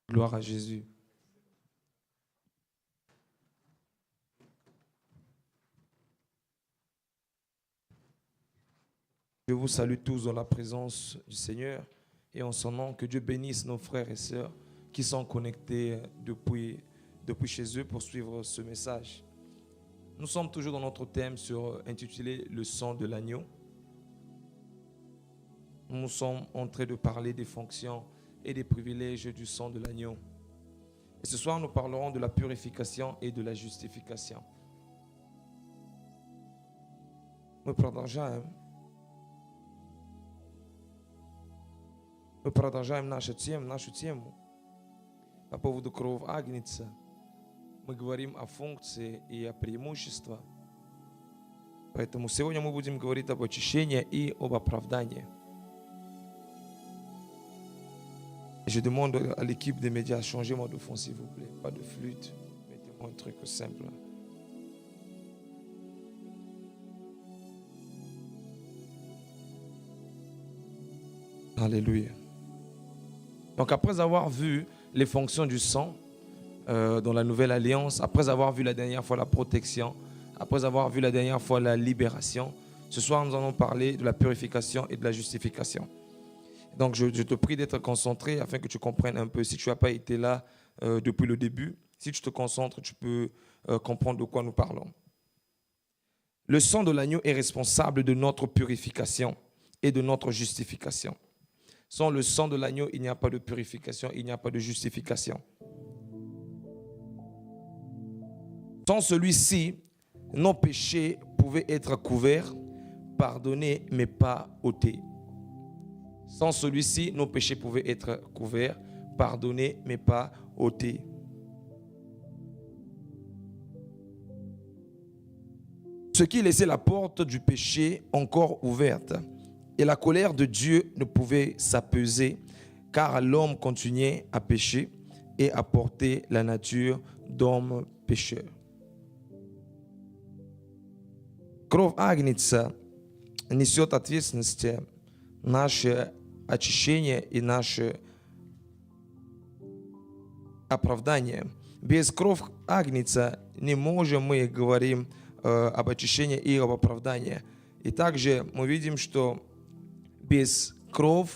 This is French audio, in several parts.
Gloire à Jésus. Je vous salue tous dans la présence du Seigneur et en son nom, que Dieu bénisse nos frères et sœurs qui sont connectés depuis chez eux pour suivre ce message. Nous sommes toujours dans notre thème intitulé « Le sang de l'agneau ». Nous sommes en train de parler des fonctions et des privilèges du sang de l'agneau. Et ce soir, nous parlerons de la purification et de la justification. Мы продолжаем нашу тему по поводу крови Агнца. Мы говорим о функции и о преимуществах. Поэтому сегодня мы будем говорить об очищении и об оправдании. Je demande à l'équipe des médias, changez-moi de fond s'il vous plaît. Pas de flûte, mettez-moi un truc simple. Alléluia. Donc après avoir vu les fonctions du sang dans la nouvelle alliance, après avoir vu la dernière fois la protection, après avoir vu la dernière fois la libération, ce soir nous allons parler de la purification et de la justification. Donc je te prie d'être concentré afin que tu comprennes un peu. Si tu n'as pas été là depuis le début, si tu te concentres, tu peux comprendre de quoi nous parlons. Le sang de l'agneau est responsable de notre purification et de notre justification. Sans le sang de l'agneau, il n'y a pas de purification, il n'y a pas de justification. Sans celui-ci, nos péchés pouvaient être couverts, pardonnés, mais pas ôtés. Sans celui-ci, nos péchés pouvaient être couverts, pardonnés, mais pas ôtés. Ce qui laissait la porte du péché encore ouverte. Et la colère de Dieu ne pouvait s'apaiser, car l'homme continuait à pécher et à porter la nature d'homme pécheur. Кровь Агнца несет ответственность наше очищение и наше оправдание. Без крови Агнца не можем мы говорим об очищении и об оправдании. И также мы видим, что без крови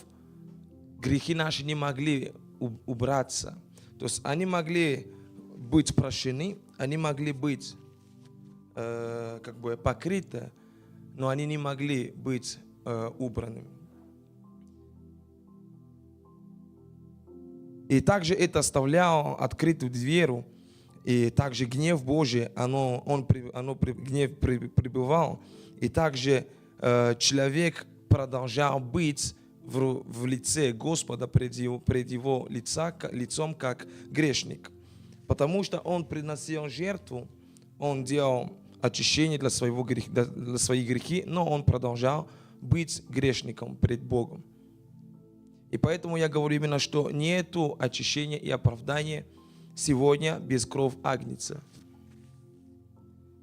грехи наши не могли убраться. То есть они могли быть прощены, они могли быть покрыты, но они не могли быть убраны. И также это оставляло открытую дверь, и также гнев Божий, гнев пребывал, и также человек продолжал быть в лице Господа пред его лицом как грешник. Потому что он приносил жертву, он делал очищение для своих грехи, но он продолжал быть грешником пред Богом. И поэтому я говорю именно, что нету очищения и оправдания сегодня без крови Агнца.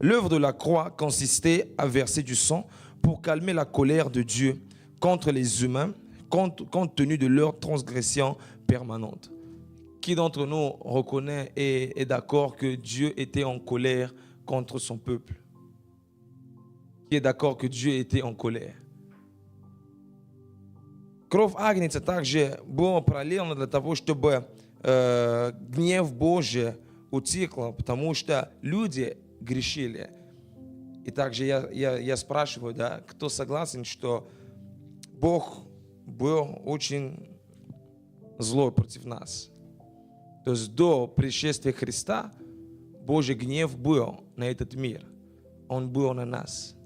L'œuvre de la croix consistait à verser du sang pour calmer la colère de Dieu contre les humains, compte tenu de leur transgression permanente. Qui d'entre nous reconnaît et est d'accord que Dieu était en colère contre son peuple? Qui est d'accord que Dieu était en colère? Кровь Агнца также была пролена для того, чтобы гнев Божий утихла, потому что люди грешили. И также я спрашиваю, да, кто согласен, что Бог был очень злой против нас. То есть до пришествия Христа Божий гнев был на этот мир. Он был на нас.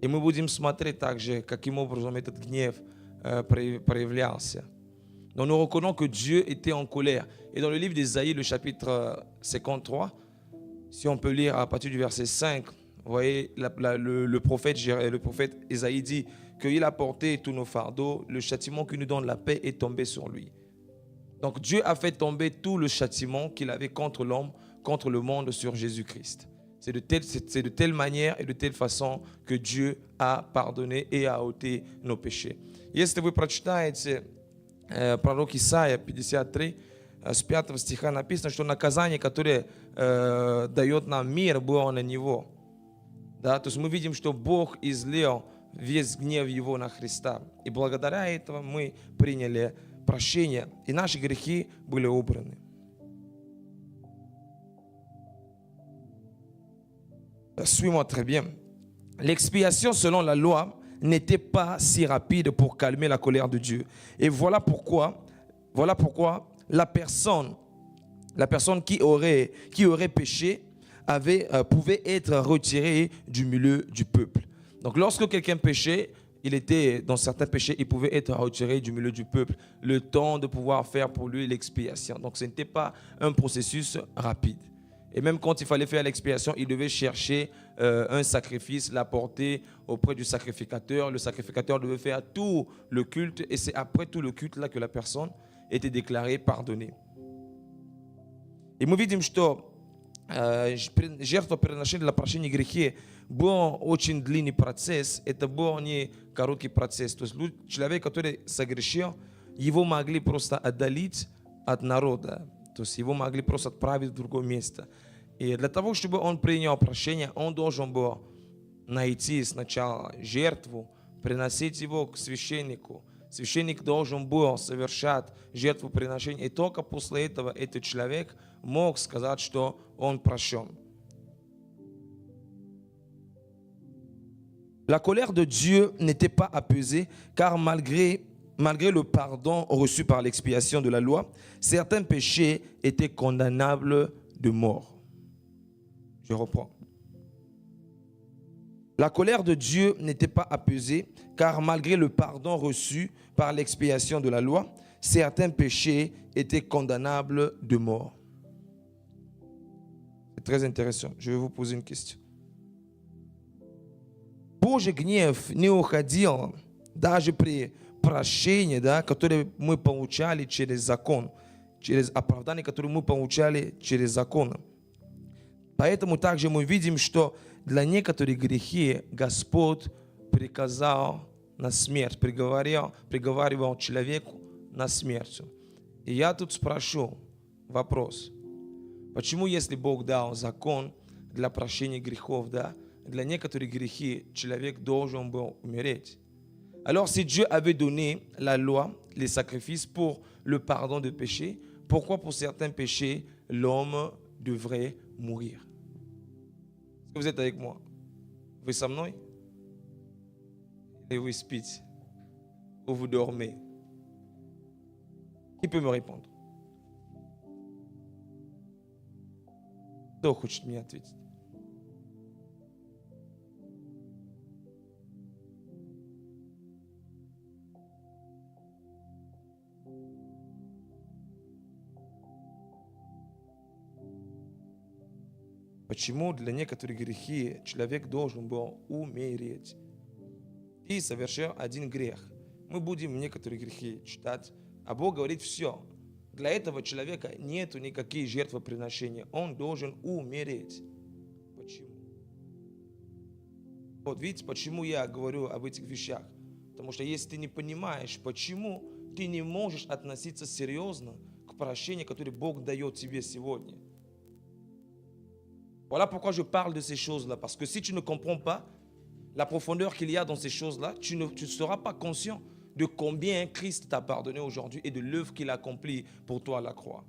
И мы будем смотреть также, каким образом этот гнев проявлялся. Donc nous reconnaissons que Dieu était en colère. Et dans le livre d'Ésaïe, le chapitre 53, si on peut lire à partir du verset 5, vous voyez, le prophète Ésaïe dit qu'il a porté tous nos fardeaux, le châtiment qui nous donne la paix est tombé sur lui. Donc Dieu a fait tomber tout le châtiment qu'il avait contre l'homme, contre le monde sur Jésus-Christ. C'est de telle manière et de telle façon que Dieu a pardonné et a ôté nos péchés. Если вы прочитаете пророк Исаия 53, с 5 стиха написано, что наказание, которое дает нам мир, было на Него. Да? То есть мы видим, что Бог излил весь гнев Его на Христа. И благодаря этому мы приняли прощение, и наши грехи были убраны. Suis-moi très bien. L'expiation selon la loi n'était pas si rapide pour calmer la colère de Dieu. Et voilà pourquoi la personne qui aurait péché pouvait être retirée du milieu du peuple. Donc lorsque quelqu'un péchait, il était dans certains péchés, il pouvait être retiré du milieu du peuple, le temps de pouvoir faire pour lui l'expiation. Donc ce n'était pas un processus rapide. Et même quand il fallait faire l'expiation, il devait chercher un sacrifice, l'apporter auprès du sacrificateur. Le sacrificateur devait faire tout le culte, et c'est après tout le culte là que la personne était déclarée pardonnée. И мы видим, что жертвоприношение для прощения грехов был очень длинный процесс. Это был не короткий процесс. То есть человек, который согрешил, его могли просто отдалить от народа. То есть его могли просто отправить в другое место. И для того, чтобы он принял прощение, он должен был найти сначала жертву, приносить его к священнику. Священник должен был совершать жертвоприношение. И только после этого этот человек мог сказать, что он прощен. La colère de Dieu n'était pas apaisée, car malgré le pardon reçu par l'expiation de la loi, certains péchés étaient condamnables de mort. Je reprends. La colère de Dieu n'était pas apaisée, car malgré le pardon reçu par l'expiation de la loi, certains péchés étaient condamnables de mort. C'est très intéressant. Je vais vous poser une question. Божий гнев не уходил даже при прощении, да, которое мы получали через закон, через оправдание, которое мы получали через закон. Поэтому также мы видим, что для некоторых грехи Господь приказал на смерть, приговаривал человеку на смерть. И я тут спрошу вопрос. Почему, если Бог дал закон для прощения грехов, да, для некоторых грехи человек должен был умереть? Alors, si Dieu avait donné la loi, les sacrifices pour le pardon de péché, pourquoi pour certains péchés, l'homme devrait mourir? Est-ce que vous êtes avec moi? Vous со мной? Et vous спите? Ou vous dormez? Qui peut me répondre? Кто хочет мне ответить? Почему для некоторых грехи человек должен был умереть? Ты совершил один грех. Мы будем некоторые грехи читать, а Бог говорит: все. Для этого человека нету никаких жертвоприношений. Он должен умереть. Почему? Вот видите, почему я говорю об этих вещах? Потому что если ты не понимаешь, почему, ты не можешь относиться серьезно к прощению, которое Бог дает тебе сегодня. Voilà pourquoi je parle de ces choses-là. Parce que si tu ne comprends pas la profondeur qu'il y a dans ces choses-là, tu ne seras pas conscient de combien Christ t'a pardonné aujourd'hui et de l'œuvre qu'il a accomplie pour toi à la croix.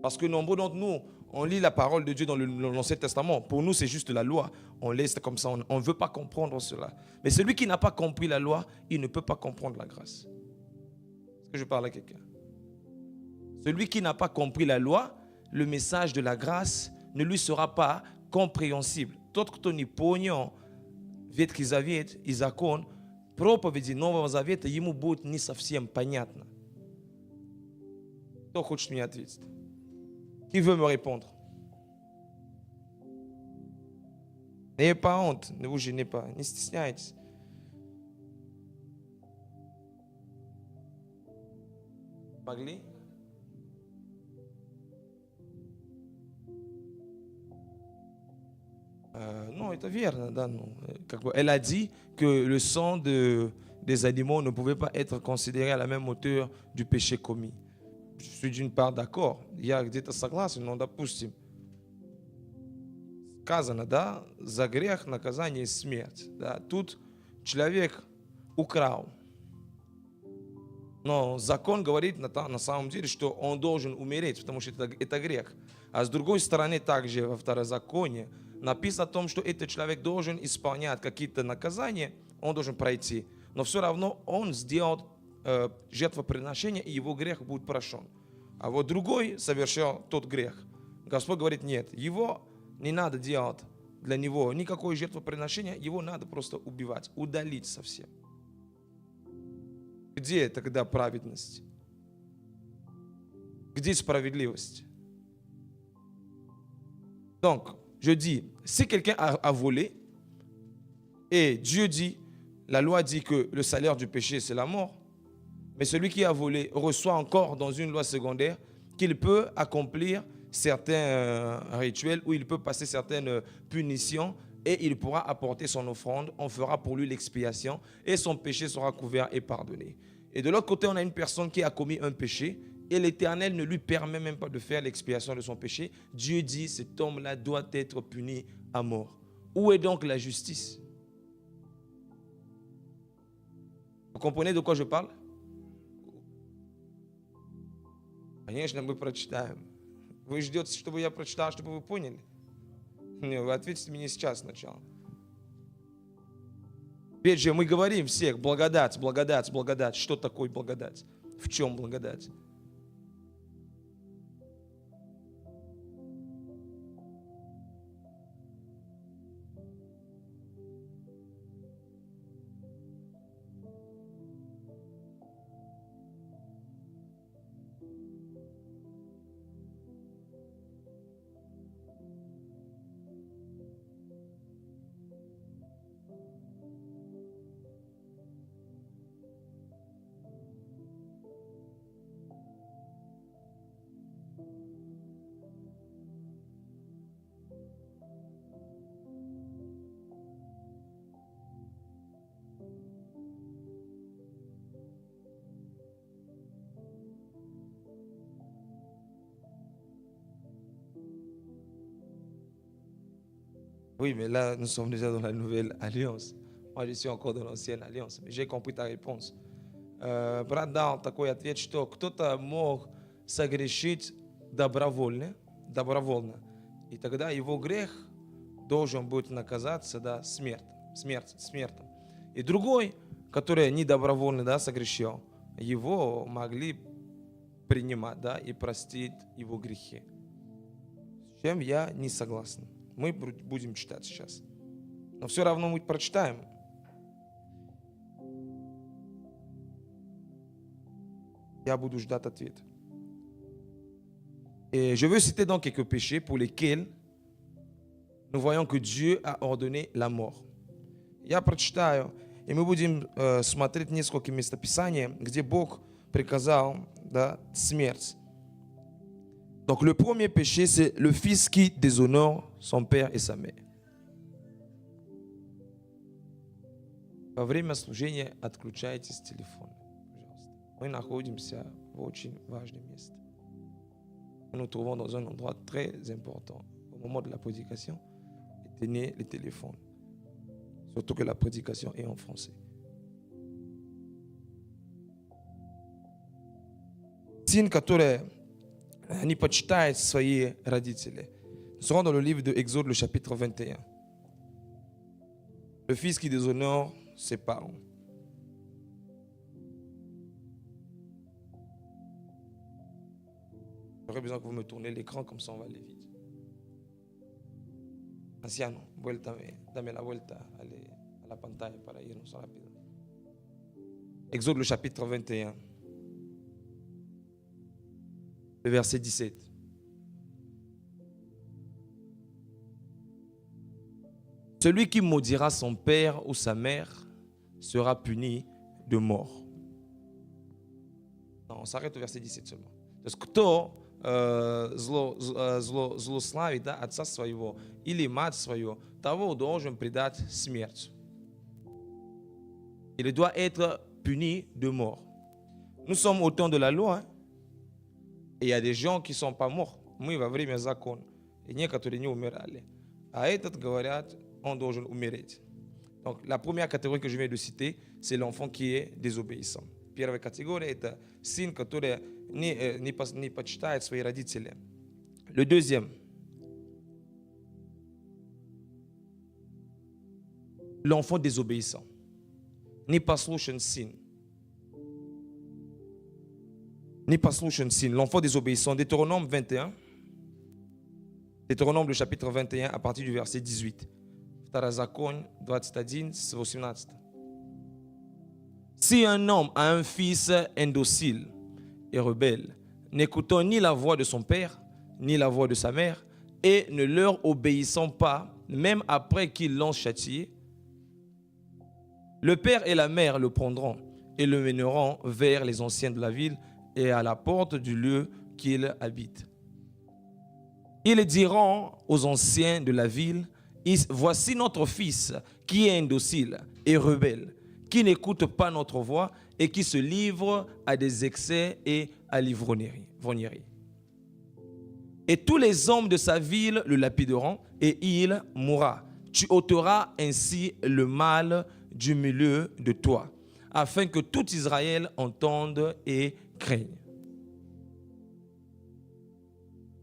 Parce que nombreux d'entre nous, on lit la parole de Dieu dans l'Ancien Testament. Pour nous, c'est juste la loi. On laisse comme ça, on ne veut pas comprendre cela. Mais celui qui n'a pas compris la loi, il ne peut pas comprendre la grâce. Est-ce que je parle à quelqu'un? Celui qui n'a pas compris la loi, le message de la grâce ne lui sera pas compréhensible. Тот, кто не понял Ветхий Завет и закон, проповеди Нового Завета, ему будет не совсем понятно. Кто хочет мне ответить? Qui veut me répondre? N'ayez pas honte, ne vous gênez pas, не стесняйтесь. Могли? Non, это верно, да, ну, как бы, elle a dit que le sang de des animaux ne pouvaient pas être considérés à la même hauteur du péché commis. Je suis d'une part d'accord. Я где-то согласен, но допустим, сказано, да, за грех наказание смерть. Да, тут человек украл. Но закон говорит на самом деле, что он должен умереть, потому что это грех. А с другой стороны, также во Второзаконии написано о том, что этот человек должен исполнять какие-то наказания, он должен пройти. Но все равно он сделал жертвоприношение, и его грех будет прощен. А вот другой совершил тот грех. Господь говорит, нет, его не надо делать для него никакое жертвоприношение, его надо просто убивать, удалить совсем. Где тогда праведность? Где справедливость? Donc, je dis, si quelqu'un a volé, et Dieu dit, la loi dit que le salaire du péché, c'est la mort, mais celui qui a volé reçoit encore dans une loi secondaire qu'il peut accomplir certains rituels ou il peut passer certaines punitions et il pourra apporter son offrande, on fera pour lui l'expiation et son péché sera couvert et pardonné. Et de l'autre côté, on a une personne qui a commis un péché et l'Éternel ne lui permet même pas de faire l'expiation de son péché. Dieu dit, cet homme-là doit être puni à mort. Où est donc la justice? Vous comprenez de quoi je parle? Конечно, мы прочитаем. Вы ждете, чтобы я прочитал, чтобы вы поняли? Не, вы ответите мне сейчас сначала. Опять же, мы говорим всех, благодать, благодать, благодать. Что такое благодать? В чем благодать? Oui, mais là, nous sommes déjà dans la nouvelle alliance. Moi, je suis encore dans l'ancienne alliance. Mais j'ai compris ta réponse. Брат дал такой ответ, что кто-то мог согрешить добровольно, и тогда его грех должен будет наказаться, да, смертью. И другой, который не добровольно, да, согрешил, его могли принимать, да, и простить его грехи. С чем я не согласен. Мы будем читать сейчас. Но все равно мы прочитаем. Я буду ждать ответ. Et je veux citer donc quelques péchés pour lesquels nous voyons que Dieu a ordonné la mort. Я прочитаю, и мы будем смотреть несколько местописаний, где Бог приказал, да, смерть. Donc le premier péché, c'est le fils qui déshonore son père et sa mère. Во время служения отключайтесь телефон, пожалуйста. Мы находимся в очень важном месте. Nous nous trouvons dans un endroit très important. Au moment de la prédication, éteignez les téléphones. Surtout que la prédication est en français. Сын, который не почитает свои родители. Nous serons dans le livre de Exode, le chapitre 21. Le fils qui déshonore ses parents. J'aurais besoin que vous me tournez l'écran, comme ça on va aller vite. Anciano, dame la vuelta a la pantalla para irnos rápido. Exode, le chapitre 21. Le verset 17. Celui qui maudira son père ou sa mère sera puni de mort. Non, on s'arrête au verset 17 seulement. Parce que кто злословит, да, отца своего или мать свою, того должен предать смерть. Il doit être puni de mort. Nous sommes au temps de la loi, hein? Et il y a des gens qui ne sont pas morts. Мы во время закона. И некоторые не умирали. А этот, говорят, он должен умереть. Donc, la première catégorie que je viens de citer, c'est l'enfant qui est désobéissant. Первая категория – это сын, который не почитает свои родители. Le deuxième, l'enfant désobéissant. Непослушен сын. Непослушен сын, l'enfant désobéissant. Deutéronome 21. Deutéronome, le chapitre 21, à partir du verset 18. Второзаконие 21, 18. Si un homme a un fils indocile et rebelle, n'écoutant ni la voix de son père, ni la voix de sa mère, et ne leur obéissant pas, même après qu'ils l'ont châtié, le père et la mère le prendront et le mèneront vers les anciens de la ville et à la porte du lieu qu'il habite. Ils diront aux anciens de la ville, voici notre fils qui est indocile et rebelle, qui n'écoute pas notre voix et qui se livre à des excès et à l'ivrognerie. Et tous les hommes de sa ville le lapideront et il mourra. Tu ôteras ainsi le mal du milieu de toi, afin que tout Israël entende et craigne.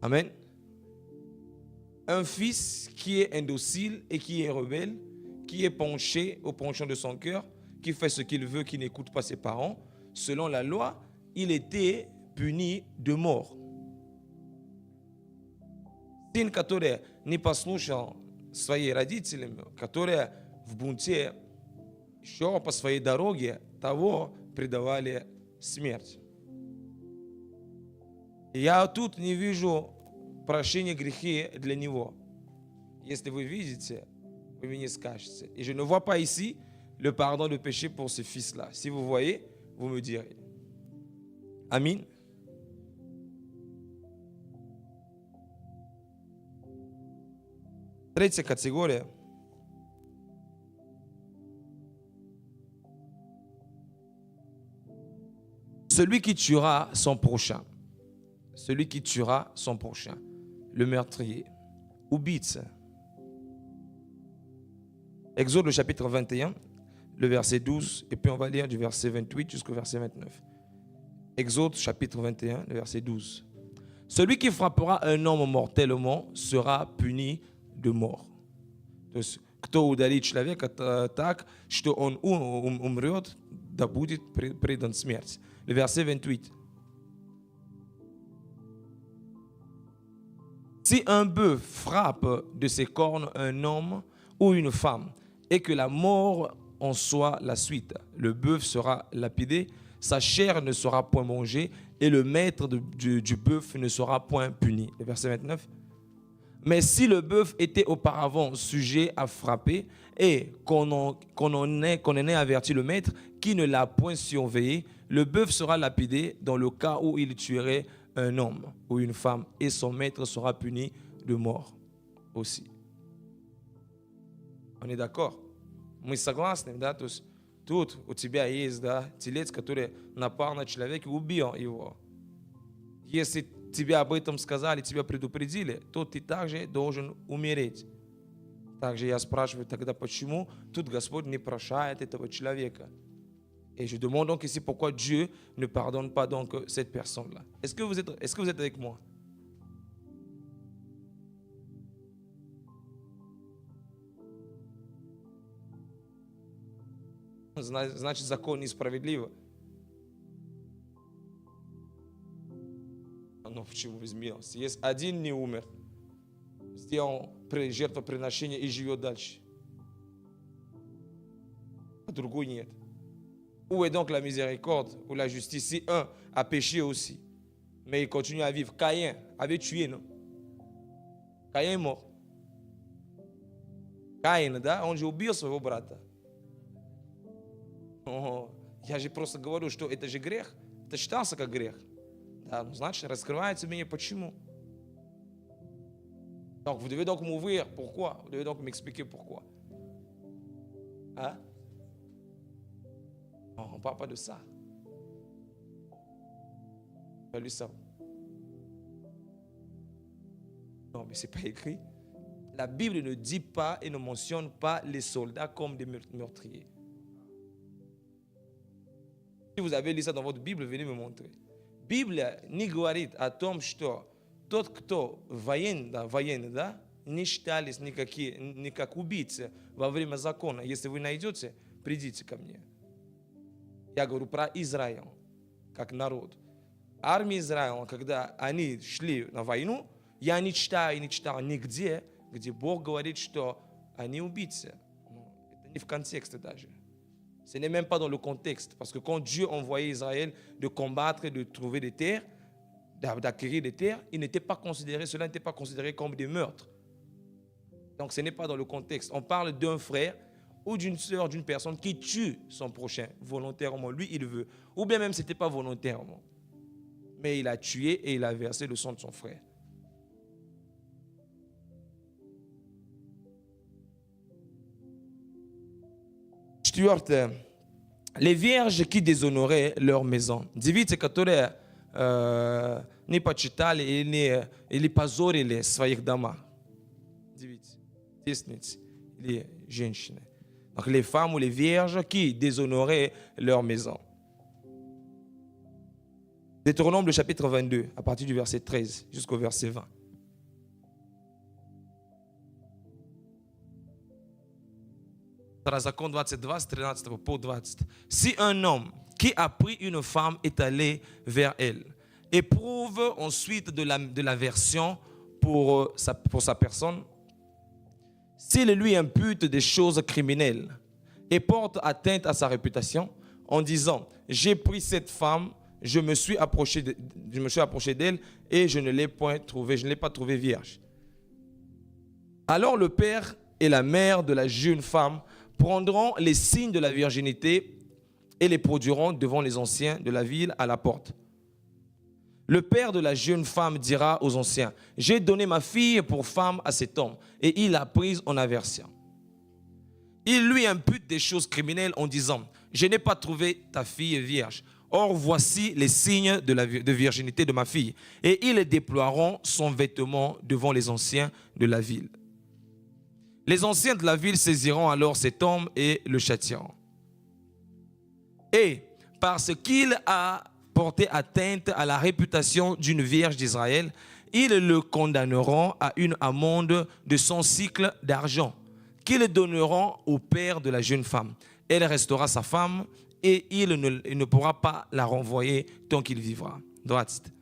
Amen. Un fils qui est indocile et qui est rebelle, qui est penché au penchant de son cœur, qui fait ce qu'il veut, qui n'écoute pas ses parents, selon la loi, il était puni de mort. Сын, который не послушал своих родителей, которые в бунте шел по своей дороге, того предавали смерть. Я тут не вижу прощения грехи для него. Если вы видите, vous me скажете. Et je ne vois pas ici le pardon de péché pour ce fils-là. Si vous voyez, vous me direz. Amen. Третья категория. Celui qui tuera son prochain. Celui qui tuera son prochain. Le meurtrier. Убийца. Exode le chapitre 21, le verset 12, et puis on va lire du verset 28 jusqu'au verset 29. Exode chapitre 21, le verset 12. Celui qui frappera un homme mortellement sera puni de mort. То есть, кто ударит человека так, что он умрет, да будет предан смерть. Le verset 28. Si un bœuf frappe de ses cornes un homme ou une femme, et que la mort en soit la suite, le bœuf sera lapidé, sa chair ne sera point mangée, et le maître du bœuf ne sera point puni. Le verset 29. Mais si le bœuf était auparavant sujet à frapper, et qu'on en ait averti le maître, qui ne l'a point surveillé, le bœuf sera lapidé dans le cas où il tuerait un homme ou une femme, et son maître sera puni de mort aussi. On est d'accord? Мы согласны, да? То есть тут у тебя есть, да, телец, который напал на человека и убил его. Если тебе об этом сказали, тебя предупредили, то ты также должен умереть. Также я спрашиваю тогда, почему тут Господь не прощает этого человека? Et je demande donc ici pourquoi Dieu ne pardonne pas donc cette personne-là. Est-ce que vous êtes avec moi? Значит, закон несправедлив. Но почему изменился? Если один не умер, сделал жертвоприношение и живет дальше, а другой нет. Où est donc la miséricorde ou la justice? Si un a péché aussi, mais il continue à vivre. Caïn avait tué, non? Caïn est mort. Caïn, да, он же убил своего брата. Я же просто говорю, что это же грех. Это считался как грех. Да, ну, значит, раскрывается мне почему. Donc, vous devez donc m'ouvrir. Pourquoi? Vous devez donc m'expliquer pourquoi. Hein? Non, on ne parle pas de ça. Tu as lu ça? Non, mais ce n'est pas écrit. La Bible ne dit pas et ne mentionne pas les soldats comme des meurtriers. Si vous avez lu ça dans votre Bible, venez me montrer. Bible ni говорит о том, что тот, кто военный, да, не считались ни как убийцы во время закона. Если вы найдете, придите ко мне. Я говорю про Израиль, как народ. Армия Израиля, когда они шли на войну, я не читал нигде, где Бог говорит, что они убийцы. Это не в контексте даже. Ce n'est même pas dans le contexte. Parce que quand Dieu envoyait Israël de combattre, de trouver des terres, d'acquérir des terres, cela n'était pas considéré comme des meurtres. Donc ce n'est pas dans le contexte. On parle d'un frère ou d'une sœur, d'une personne qui tue son prochain volontairement. Lui, il veut. Ou bien même, ce n'était pas volontairement. Mais il a tué et il a versé le sang de son frère. Четвертое. Les vierges qui déshonoraient leur maison. Девицы, которые не почитали или позорили своих домах. Девицы, девственницы или женщины. Donc les femmes ou les vierges qui déshonoraient leur maison. Deutéronome le chapitre 22, à partir du verset 13 jusqu'au verset 20. Закон 22, с 13 по 20. Si un homme qui a pris une femme est allé vers elle, éprouve ensuite de l'aversion pour sa personne, s'il lui impute des choses criminelles et porte atteinte à sa réputation en disant « J'ai pris cette femme, je me suis approché d'elle et je ne l'ai pas trouvée vierge. » Alors le père et la mère de la jeune femme prendront les signes de la virginité et les produiront devant les anciens de la ville à la porte. Le père de la jeune femme dira aux anciens, « J'ai donné ma fille pour femme à cet homme, et il l'a prise en aversion. » Il lui impute des choses criminelles en disant, « Je n'ai pas trouvé ta fille vierge. Or, voici les signes de virginité de ma fille. » Et ils déploieront son vêtement devant les anciens de la ville. Les anciens de la ville saisiront alors cet homme et le châtieront. Et parce qu'il a porté atteinte à la réputation d'une vierge d'Israël, ils le condamneront à une amende de 100 cycles d'argent, qu'ils donneront au père de la jeune femme. Elle restera sa femme et il ne pourra pas la renvoyer tant qu'il vivra. Droite.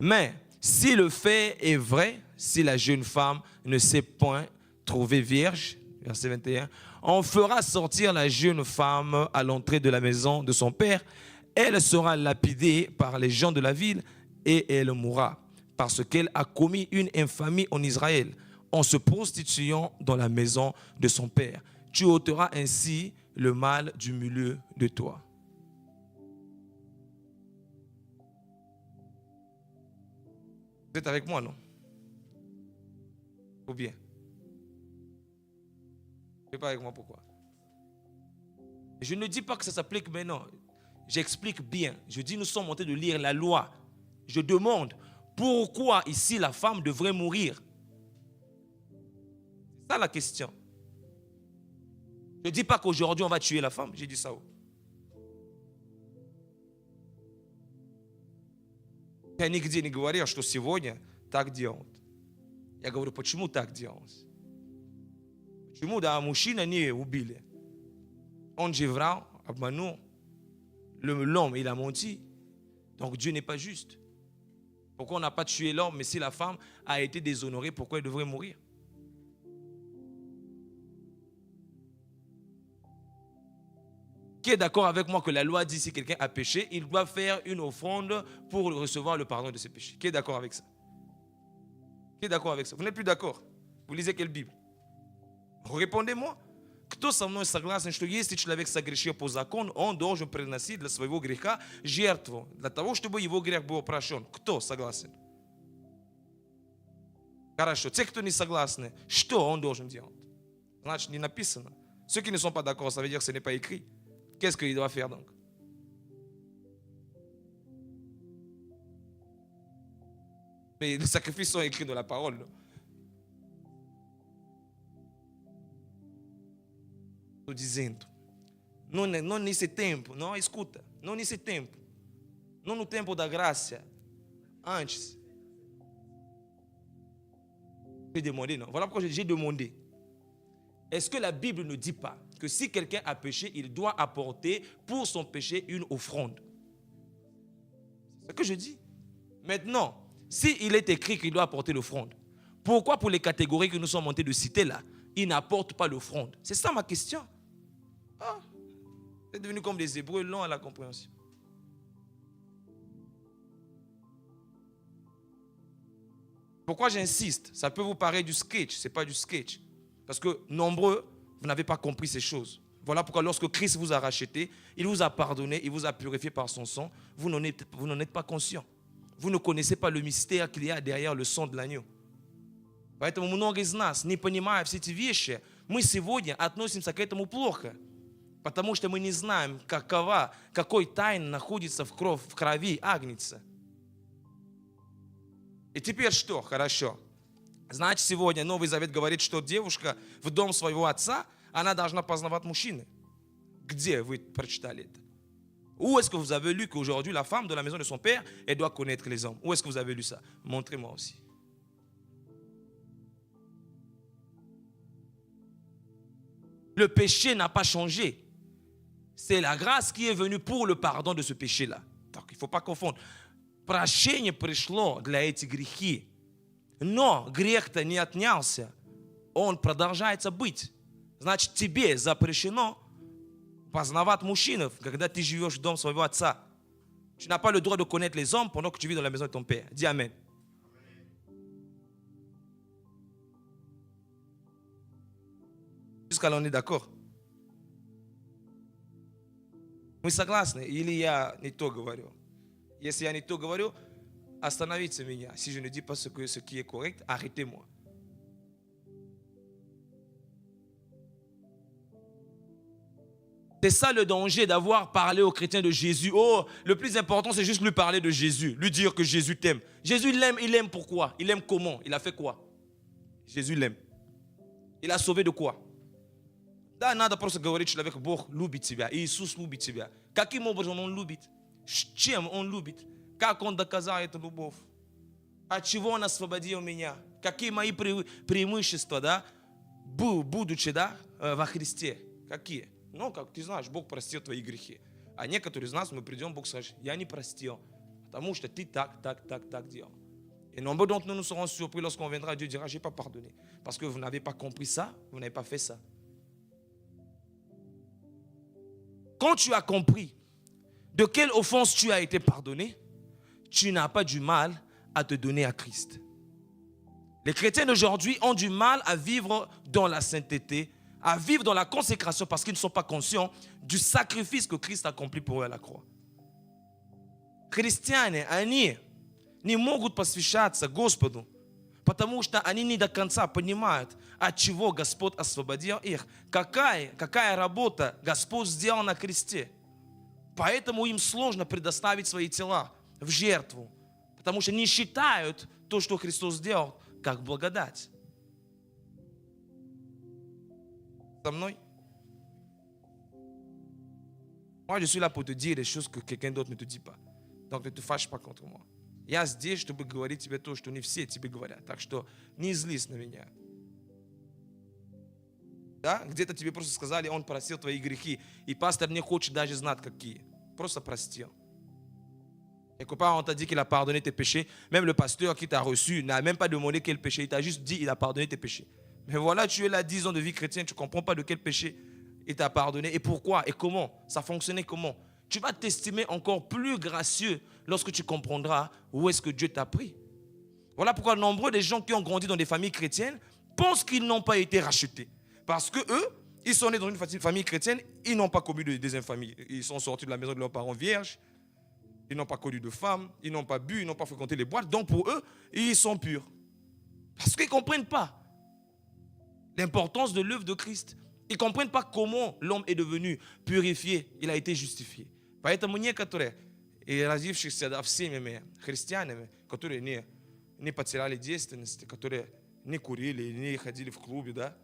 Mais si le fait est vrai, si la jeune femme ne s'est point trouvée vierge, verset 21, on fera sortir la jeune femme à l'entrée de la maison de son père. Elle sera lapidée par les gens de la ville et elle mourra parce qu'elle a commis une infamie en Israël en se prostituant dans la maison de son père. Tu ôteras ainsi le mal du milieu de toi. Vous êtes avec moi, non? Ou bien? Vous n'êtes pas avec moi, pourquoi? Je ne dis pas que ça s'applique maintenant. J'explique bien. Je dis, nous sommes en train de lire la loi. Je demande, pourquoi ici la femme devrait mourir? C'est ça la question. Je ne dis pas qu'aujourd'hui on va tuer la femme. J'ai dit ça où? Я нигде не говорил, что сегодня так делают. Я говорю, почему так делалось? Почему, да, мужчина не убили? Он же врал, обманул. L'homme, il a menti. Donc Dieu n'est pas juste. Pourquoi on n'a pas tué l'homme, mais si la femme a été déshonorée, pourquoi elle devrait mourir? Qui est d'accord avec moi que la loi dit si quelqu'un a péché, il doit faire une offrande pour recevoir le pardon de ses péchés? Qui est d'accord avec ça? Qui est d'accord avec ça? Vous n'êtes plus d'accord? Vous lisez quelle Bible? Répondez-moi. Кто со мной согласен, что если человек согрешил по закону, он должен приносить для своего греха жертву, для того, чтобы его грех был прощен? Кто согласен? Хорошо. Те, кто не согласны, что он должен делать? Значит, не написано. Ceux qui ne sont pas d'accord, ça veut dire que ce n'est pas écrit. Qu'est-ce qu'il doit faire donc? Mais les sacrifices sont écrits dans la parole. Estou dizendo, não nesse tempo, não escuta, não nesse tempo, não no tempo da graça, antes. J'ai demandé, non. Voilà pourquoi j'ai demandé. Est-ce que la Bible ne dit pas que si quelqu'un a péché, il doit apporter pour son péché une offrande? C'est ce que je dis. Maintenant, s'il est écrit qu'il doit apporter l'offrande, pourquoi pour les catégories que nous sommes montés de citer là, il n'apporte pas l'offrande? C'est ça ma question. Ah, c'est devenu comme des Hébreux longs à la compréhension. Pourquoi j'insiste? Ça peut vous paraître du sketch, ce n'est pas du sketch. Parce que nombreux, vous n'avez pas compris ces choses. Voilà pourquoi lorsque Christ vous a racheté, il vous a pardonné, il vous a purifié par son sang, vous n'en êtes pas conscient. Vous ne connaissez pas le mystère qu'il y a derrière le sang de l'agneau. Поэтому много из нас, не понимая все эти вещи, мы сегодня относимся к этому плохо. Потому что мы не знаем, какой тайн находится в крови агнца. И теперь что? Хорошо. Значит, сегодня Новый Завет говорит, что девушка в дом своего отца, она должна познавать мужчины. Где вы прочитали это? Où est-ce que vous avez lu qu'aujourd'hui, la femme de la maison de son père, elle doit connaître les hommes? Où est-ce que vous avez lu ça? Montrez-moi aussi. Le péché n'a pas changé. C'est la grâce qui est venue pour le pardon de ce péché-là. Donc, il ne faut pas confondre. Прощение пришло для этих грехи. Но грех-то не отнялся. Он продолжается быть. Значит, тебе запрещено познавать мужчин, когда ты живешь в доме своего отца. Tu n'as pas le droit de connaître les hommes pendant que tu vis dans la maison de ton père. Dis Amen. Jusqu'à là, on est d'accord. Мы согласны? Или я не то говорю? Если я не то говорю, остановите меня. Si je ne dis pas ce qui est correct, arrêtez-moi. C'est ça le danger d'avoir parlé aux chrétiens de Jésus. Oh, le plus important, c'est juste lui parler de Jésus. Lui dire que Jésus t'aime. Jésus l'aime, il aime pourquoi? Il aime comment? Il a fait quoi? Jésus l'aime. Il a sauvé de quoi? Да, надо просто говорить человеку, Бог любит тебя, Иисус любит тебя. Каким образом Он любит? Чем Он любит? Как Он доказал эту любовь? От чего Он освободил меня? Какие мои преимущества, да? Будучи, да, во Христе? Какие? Ну, как ты знаешь, Бог простил твои грехи. А некоторые из нас, мы придем, Бог скажет, я не простил, потому что ты так делал. Et nombreux d'entre nous seront surpris lorsqu'on viendra, Dieu dira, je n'ai pas pardonné. Parce que vous n'avez pas compris ça, vous n'avez pas fait ça. Quand tu as compris de quelle offense tu as été pardonné, tu n'as pas du mal à te donner à Christ. Les chrétiens d'aujourd'hui ont du mal à vivre dans la sainteté, à vivre dans la consécration parce qu'ils ne sont pas conscients du sacrifice que Christ a accompli pour eux à la croix. Христиане, они не могут посвящаться Господу, потому что они не до конца понимают, от чего Господь освободил их, какая работа Господь сделал на кресте. Поэтому им сложно предоставить свои тела в жертву, потому что не считают то, что Христос сделал, как благодать. Со мной? Moi, je suis là pour te dire des choses que quelqu'un d'autre ne te dit pas. Donc, ne te fâche pas contre moi. Я здесь, чтобы говорить тебе то, что не все тебе говорят. Так что не злись на меня. Да? Где-то тебе просто сказали, он простил твои грехи. И пастор не хочет даже знать, какие. Просто простил. Quelque part, on t'a dit qu'il a pardonné tes péchés. Même le pasteur qui t'a reçu n'a même pas demandé quel péché. Il t'a juste dit qu'il a pardonné tes péchés. Mais voilà, tu es là 10 ans de vie chrétienne, tu ne comprends pas de quel péché il t'a pardonné et pourquoi et comment. Ça fonctionnait comment. Tu vas t'estimer encore plus gracieux lorsque tu comprendras où est-ce que Dieu t'a pris. Voilà pourquoi nombreux des gens qui ont grandi dans des familles chrétiennes pensent qu'ils n'ont pas été rachetés. Parce que eux, ils sont nés dans une famille chrétienne, ils n'ont pas commis de deuxième famille. Ils sont sortis de la maison de leurs parents vierges, ils n'ont pas connu de femmes, ils n'ont pas bu, ils n'ont pas fréquenté les boîtes. Donc pour eux, ils sont purs. Parce qu'ils ne comprennent pas l'importance de l'œuvre de Christ. Ils ne comprennent pas comment l'homme est devenu purifié, il a été justifié. Поэтому некоторые, и родившихся в семьями христианами, которые не потеряли девственности, которые не курили, не ходили в клубе, да,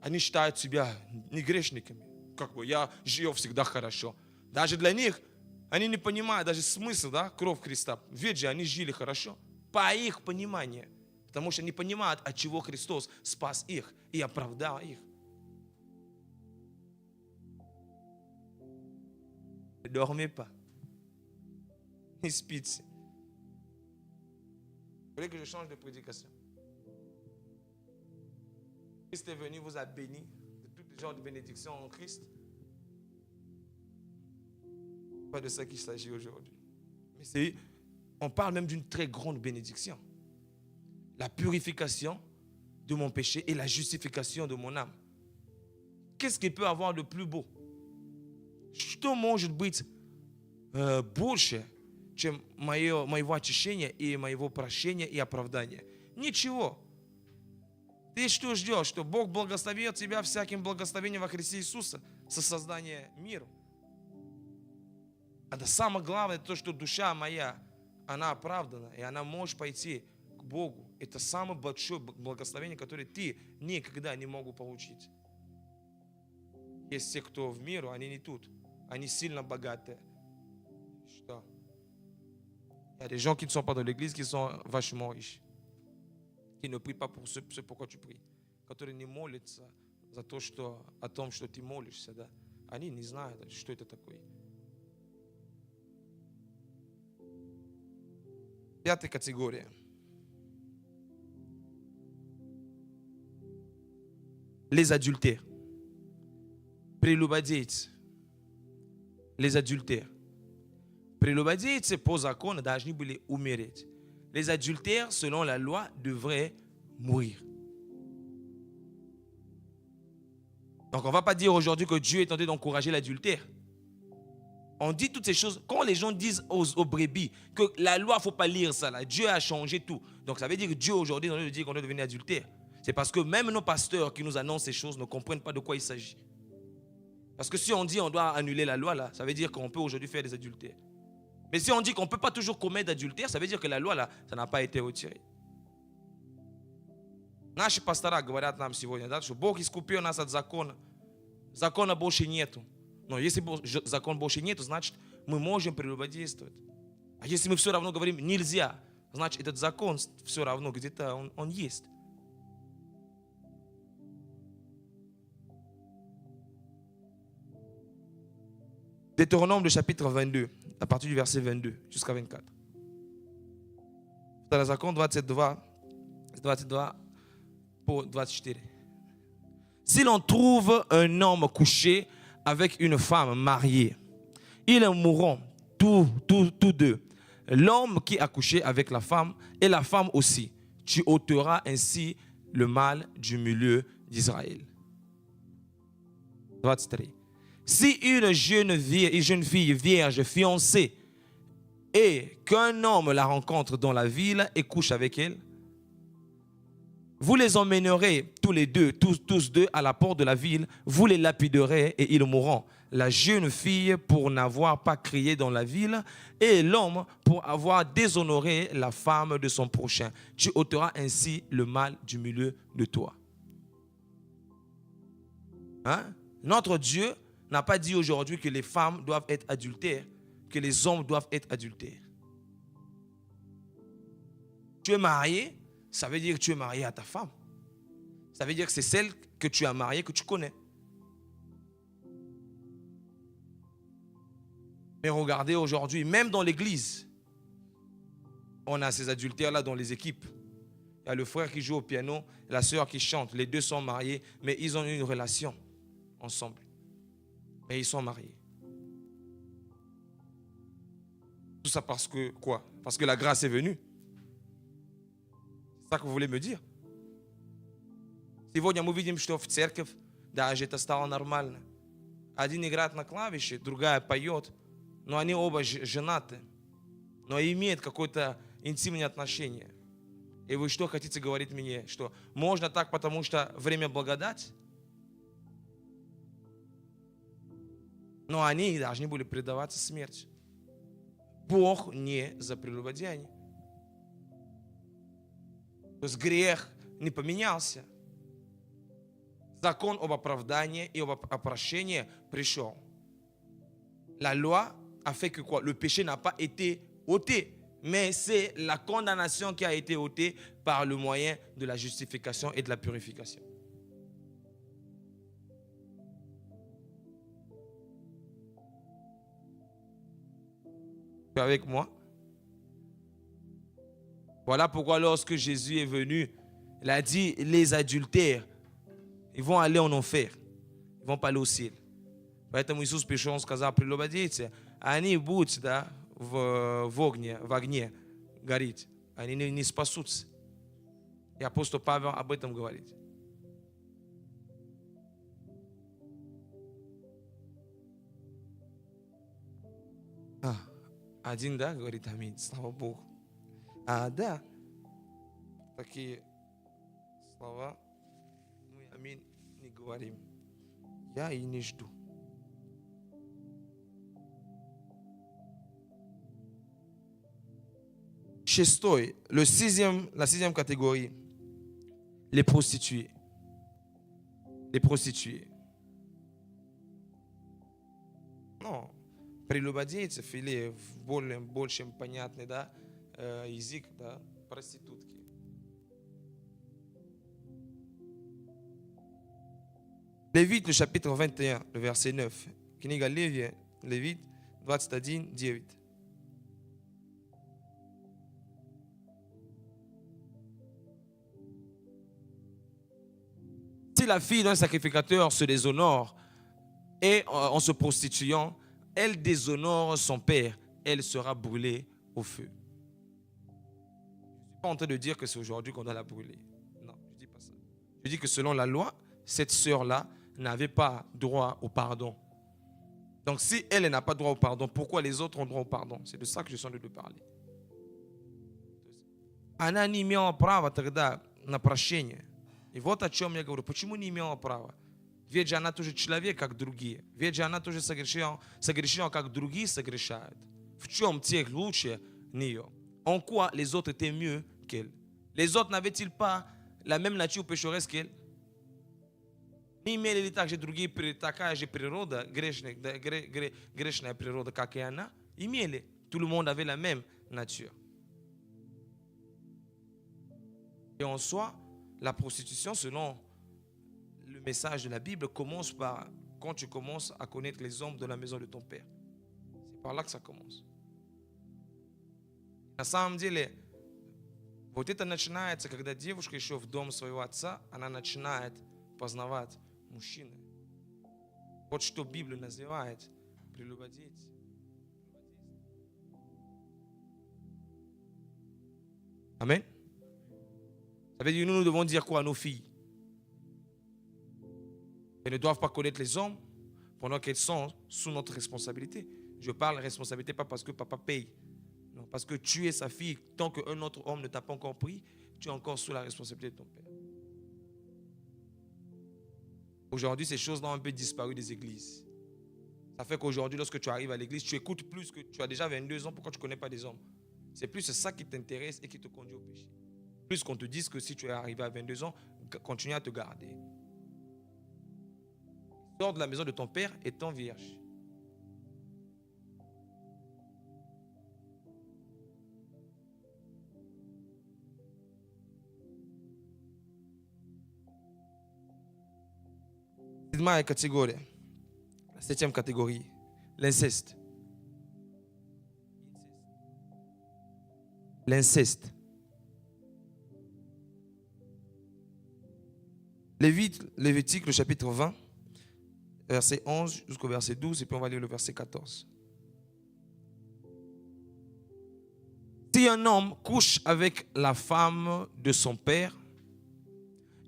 они считают себя не грешниками. Как бы я жил всегда хорошо. Даже для них, они не понимают даже смысл, да, кровь Христа. Ведь же они жили хорошо. По их пониманию. Потому что они понимают, от чего Христос спас их и оправдал их. Ne dormez pas. Ne spitez. Vous voulez que je change de prédication? Christ est venu, vous a béni de toutes les genres de bénédictions en Christ. Pas de ça qu'il s'agit aujourd'hui. Mais on parle même d'une très grande bénédiction. La purification de mon péché et la justification de mon âme. Qu'est-ce qu'il peut avoir de plus beau? Что может быть больше, чем моего очищения и моего прощения и оправдания? Ничего. Ты что ждешь? Что Бог благословит тебя всяким благословением во Христе Иисуса со создания мира? А самое главное, то, что душа моя, она оправдана, и она может пойти к Богу. Это самое большое благословение, которое ты никогда не мог получить. Есть те, кто в миру, они не тут. Они сильно богатые. Что? Il y a des gens qui ne sont pas dans l'église, qui sont vachement riches. Qui ne prient pas pour ce pourquoi tu pries. Которые не молятся за то, что, о том, что ты молишься. Да? Они не знают, что это такое. Пятая категория. Les adultères. Прелюбодейцы. Les adultères. Прелюбодейцы по закону должны были умереть. Les adultères, selon la loi, devraient mourir. Donc on ne va pas dire aujourd'hui que Dieu est tenté d'encourager l'adultère. On dit toutes ces choses. Quand les gens disent aux brebis que la loi, il ne faut pas lire ça, là, Dieu a changé tout. Donc ça veut dire que Dieu aujourd'hui, on dit qu'on doit devenir adultère. C'est parce que même nos pasteurs qui nous annoncent ces choses ne comprennent pas de quoi il s'agit. Parce que si on dit qu'on doit annuler la loi, là, ça veut dire qu'on peut aujourd'hui faire des adultères. Mais si on dit qu'on ne peut pas toujours commettre d'adultère, ça veut dire que la loi, là, ça n'a pas été retiré. Наши пастора говорят нам сегодня, да, что Бог искупил нас от закона. Закона больше нету. Но если закон больше нету, значит, мы можем прелюбодействовать. А если мы все равно говорим нельзя, значит, этот закон все равно где-то он есть. Deutéronome de chapitre 22, à partir du verset 22 jusqu'à 24. Это закон 22 по 24. Si l'on trouve un homme couché avec une femme mariée, ils mourront tous deux. L'homme qui a couché avec la femme et la femme aussi. Tu ôteras ainsi le mal du milieu d'Israël. 23. Si une jeune fille vierge fiancée et qu'un homme la rencontre dans la ville et couche avec elle, vous les emmènerez tous deux à la porte de la ville, vous les lapiderez et ils mourront. La jeune fille pour n'avoir pas crié dans la ville et l'homme pour avoir déshonoré la femme de son prochain. Tu ôteras ainsi le mal du milieu de toi. Hein? Notre Dieu n'a pas dit aujourd'hui que les femmes doivent être adultères, que les hommes doivent être adultères. Tu es marié, ça veut dire que tu es marié à ta femme. Ça veut dire que c'est celle que tu as mariée que tu connais. Mais regardez aujourd'hui, même dans l'église, on a ces adultères-là dans les équipes. Il y a le frère qui joue au piano, la sœur qui chante. Les deux sont mariés, mais ils ont une relation ensemble. Mais ils sont mariés. Tout ça parce que quoi? Parce que la grâce est venue. C'est ça que vous voulez me dire? Сегодня мы видим, что в церковь даже это стало нормально. Один играет на клавиши, другая поет, но они оба женаты, но имеют какое-то интимное отношение. И вы что хотите говорить мне? Что можно так, потому что время благодати? Но они должны были предаваться смерти. Бог не за прелюбодеяние. То есть грех не поменялся. Закон об оправдании и об прощении пришел. La loi a fait que quoi? Le péché n'a pas été ôté. Mais c'est la condamnation qui a été ôtée par le moyen de la justification et de la purification. Tu es avec moi? Voilà pourquoi lorsque Jésus est venu, il a dit, les adultères, ils vont aller en enfer. Ils ne vont pas aller au ciel. Поэтому Иисус пришел, он сказал, прелюбодейцы, они будут, да, в огне гореть. Они не спасутся. И апостол Павел об этом говорит. Один, да, говорит аминь, слава Богу. Да, такие слова мы аминь не говорим. Я и не жду. Шестой, la sixième catégorie, les prostituées. Les prostituées. Non, прелюбодейцы, филе в более большем понятный, да, язык, да, проститутки. Lévite, le chapitre 21, le verset 9. Книга Левия, Lévite 21, 9. Si la fille d'un sacrificateur se déshonore et en se prostituant, elle déshonore son père, elle sera brûlée au feu. Je ne suis pas en train de dire que c'est aujourd'hui qu'on doit la brûler. Non, je ne dis pas ça. Je dis que selon la loi, cette sœur-là n'avait pas droit au pardon. Donc si elle n'a pas droit au pardon, pourquoi les autres ont droit au pardon? C'est de ça que je suis en train de parler. Она не имела права тогда на прощение. И вот о чем я говорю. Почему не имела права? Ведь же она тоже человек, как другие. Ведь же она тоже согрешила, как другие согрешают. В чем тех лучше нее? En quoi les autres étaient mieux qu'elle? Les autres n'avaient-ils pas la même nature pécheresse qu'elle? Не имели ли также другие такая же природа, грешная природа, как и она? Имели. Tout le monde avait la même nature. Et en soi, la prostitution, selon le message de la Bible, commence par quand tu commences à connaître les hommes de la maison de ton père. C'est par là que ça commence. На самом деле, вот это начинается, когда девушка еще в дом своего отца, она начинает познавать мужчины. Вот что Библия называет прелюбодейством. Amen. Ça veut dire que nous devons dire quoi à nos filles? Elles ne doivent pas connaître les hommes pendant qu'elles sont sous notre responsabilité. Je parle de responsabilité pas parce que papa paye. Non, parce que tu es sa fille. Tant qu'un autre homme ne t'a pas encore pris, tu es encore sous la responsabilité de ton père. Aujourd'hui, ces choses-là ont un peu disparu des églises. Ça fait qu'aujourd'hui, lorsque tu arrives à l'église, tu écoutes plus que tu as déjà 22 ans. Pourquoi tu ne connais pas des hommes? C'est plus ça qui t'intéresse et qui te conduit au péché. Plus qu'on te dise que si tu es arrivé à 22 ans, continue à te garder. Sors de la maison de ton père étant vierge. Седьмая catégorie, la septième catégorie, l'inceste. L'inceste. Lévitique, le chapitre 20, verset 11 jusqu'au verset 12, et puis on va lire le verset 14. Si un homme couche avec la femme de son père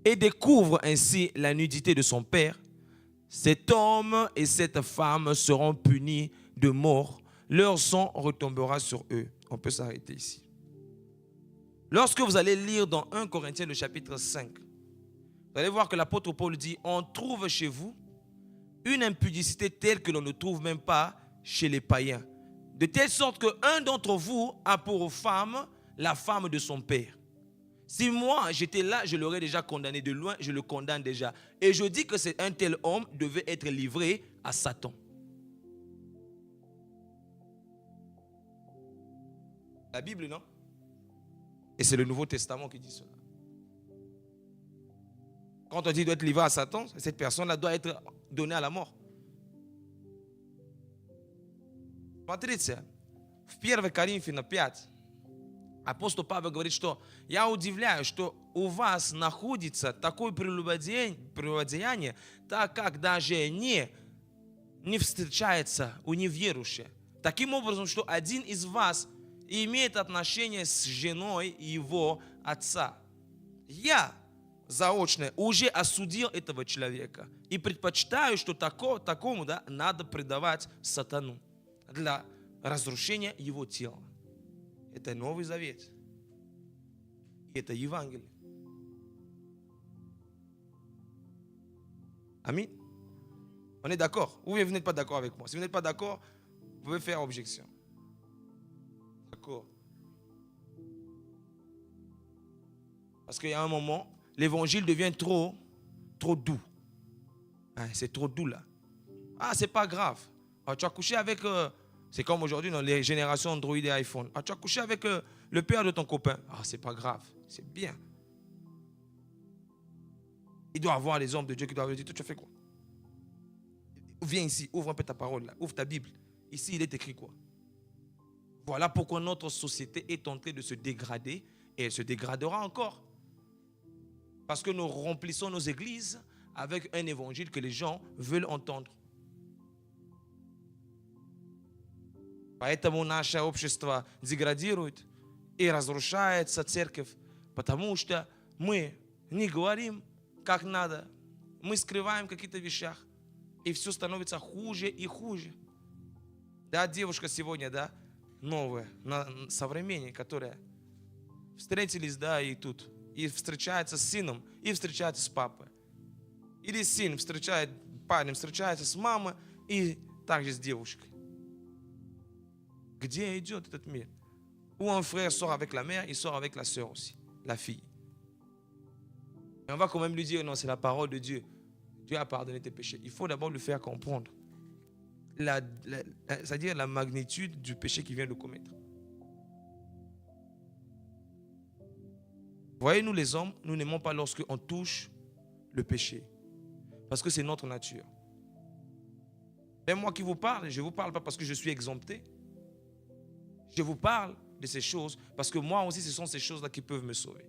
et découvre ainsi la nudité de son père, cet homme et cette femme seront punis de mort. Leur sang retombera sur eux. On peut s'arrêter ici. Lorsque vous allez lire dans 1 Corinthiens, le chapitre 5, vous allez voir que l'apôtre Paul dit, on trouve chez vous Une impudicité telle que l'on ne trouve même pas chez les païens. De telle sorte qu'un d'entre vous a pour femme la femme de son père. Si moi j'étais là, je l'aurais déjà condamné de loin, je le condamne déjà. Et je dis que c'est un tel homme devait être livré à Satan. La Bible, non? Et c'est le Nouveau Testament qui dit cela. Quand on dit doit être livré à Satan, cette personne-là doit être donnée à la mort. Смотрите, в 1 Коринфянам 5 апостол Павел говорит, что я удивляюсь, что у вас находится такое прелюбодеяние, так как даже не встречается у неверующих. Таким образом, что один из вас имеет отношение с женой его отца. Я заочно уже осудил этого человека и предпочитаю, что такому надо предавать сатану для разрушения его тела. Это Новый Завет. Это Евангелие. Amen. On est d'accord? Ou vous n'êtes pas d'accord avec moi? Si vous n'êtes pas d'accord, vous pouvez faire objection. D'accord. Parce qu'il y a un moment, l'évangile devient trop doux. C'est trop doux là. Ah, c'est pas grave. Ah, tu as couché avec... c'est comme aujourd'hui dans les générations Android et iPhone. Ah, tu as couché avec le père de ton copain. Ah, c'est pas grave. C'est bien. Il doit avoir les hommes de Dieu qui doivent dire, tu as fait quoi? Viens ici, ouvre un peu ta parole là. Ouvre ta Bible. Ici, il est écrit quoi? Voilà pourquoi notre société est en train de se dégrader et elle se dégradera encore. Parce que nous remplissons nos églises avec un évangile que les gens veulent entendre. Поэтому наше общество деградирует и разрушается церковь, потому что мы не говорим как надо, мы скрываем какие-то вещах, и все становится хуже и хуже. Да, девушка сегодня, да, новая, современная, которая встретились, да, и тут, и встречается с сыном, и встречается с папой. Или сын встречает, парень встречается с мамой, и также с девушкой. Где идет этот мир? Où un frère sort avec la mère, il sort avec la sœur aussi, la fille. Et on va quand même lui dire, non, c'est la parole de Dieu. Dieu a pardonné tes péchés. Il faut d'abord lui faire comprendre, c'est-à-dire la magnitude du péché qu'il vient de commettre. Voyez, nous les hommes, nous n'aimons pas lorsqu'on touche le péché. Parce que c'est notre nature. Et moi qui vous parle, je ne vous parle pas parce que je suis exempté. Je vous parle de ces choses parce que moi aussi, ce sont ces choses-là qui peuvent me sauver.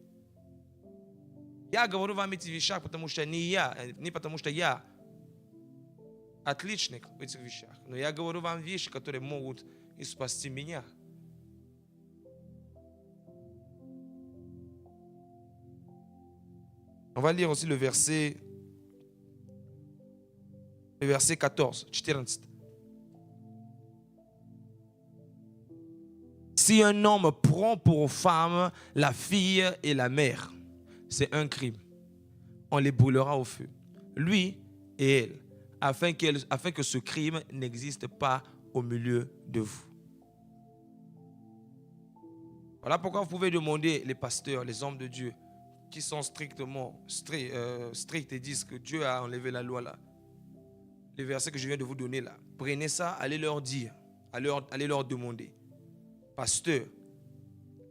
Я говорю вам эти вещи, потому что не потому что я отличник в этих вещах, но я говорю вам вещи, которые могут и спасти меня. On va lire aussi le verset 14. Si un homme prend pour femme la fille et la mère, c'est un crime. On les brûlera au feu, lui et elle, afin que ce crime n'existe pas au milieu de vous. Voilà pourquoi vous pouvez demander les pasteurs, les hommes de Dieu, qui sont strictement stricts et disent que Dieu a enlevé la loi là. Les versets que je viens de vous donner là. Prenez ça, allez leur dire, allez leur demander. Pasteur,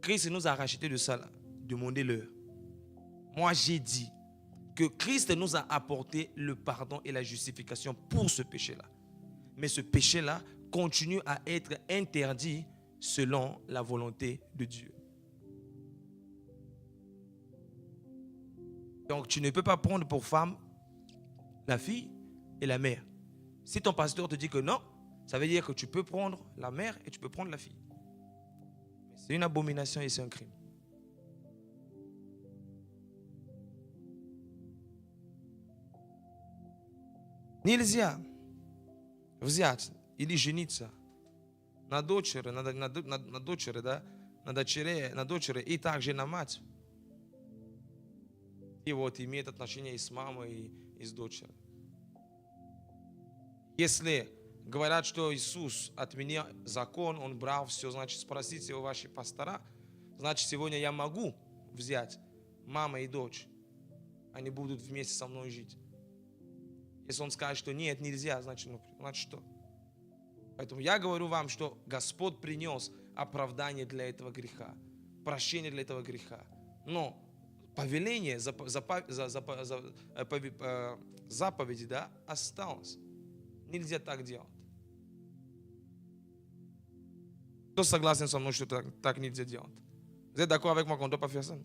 Christ nous a racheté de ça là. Demandez-leur. Moi j'ai dit que Christ nous a apporté le pardon et la justification pour ce péché-là. Mais ce péché-là continue à être interdit selon la volonté de Dieu. Donc tu ne peux pas prendre pour femme la fille et la mère. Si ton pasteur te dit que non, ça veut dire que tu peux prendre la mère et tu peux prendre la fille. Mais c'est une abomination et c'est un crime. Нельзя взять или жениться на дочери, да, на дочери и также на мать. И вот имеет отношение и с мамой, и с дочерью. Если говорят, что Иисус отменил закон, Он брал все, значит, спросите у ваших пастора, значит, сегодня я могу взять мама и дочь, они будут вместе со мной жить. Если Он скажет, что нет, нельзя, значит что? Поэтому я говорю вам, что Господь принес оправдание для этого греха, прощение для этого греха. Но повеление, заповеди, да, осталось. Нельзя так делать. Кто согласен со мной, что так нельзя делать? Vous êtes d'accord avec moi qu'on ne doit pas faire ça?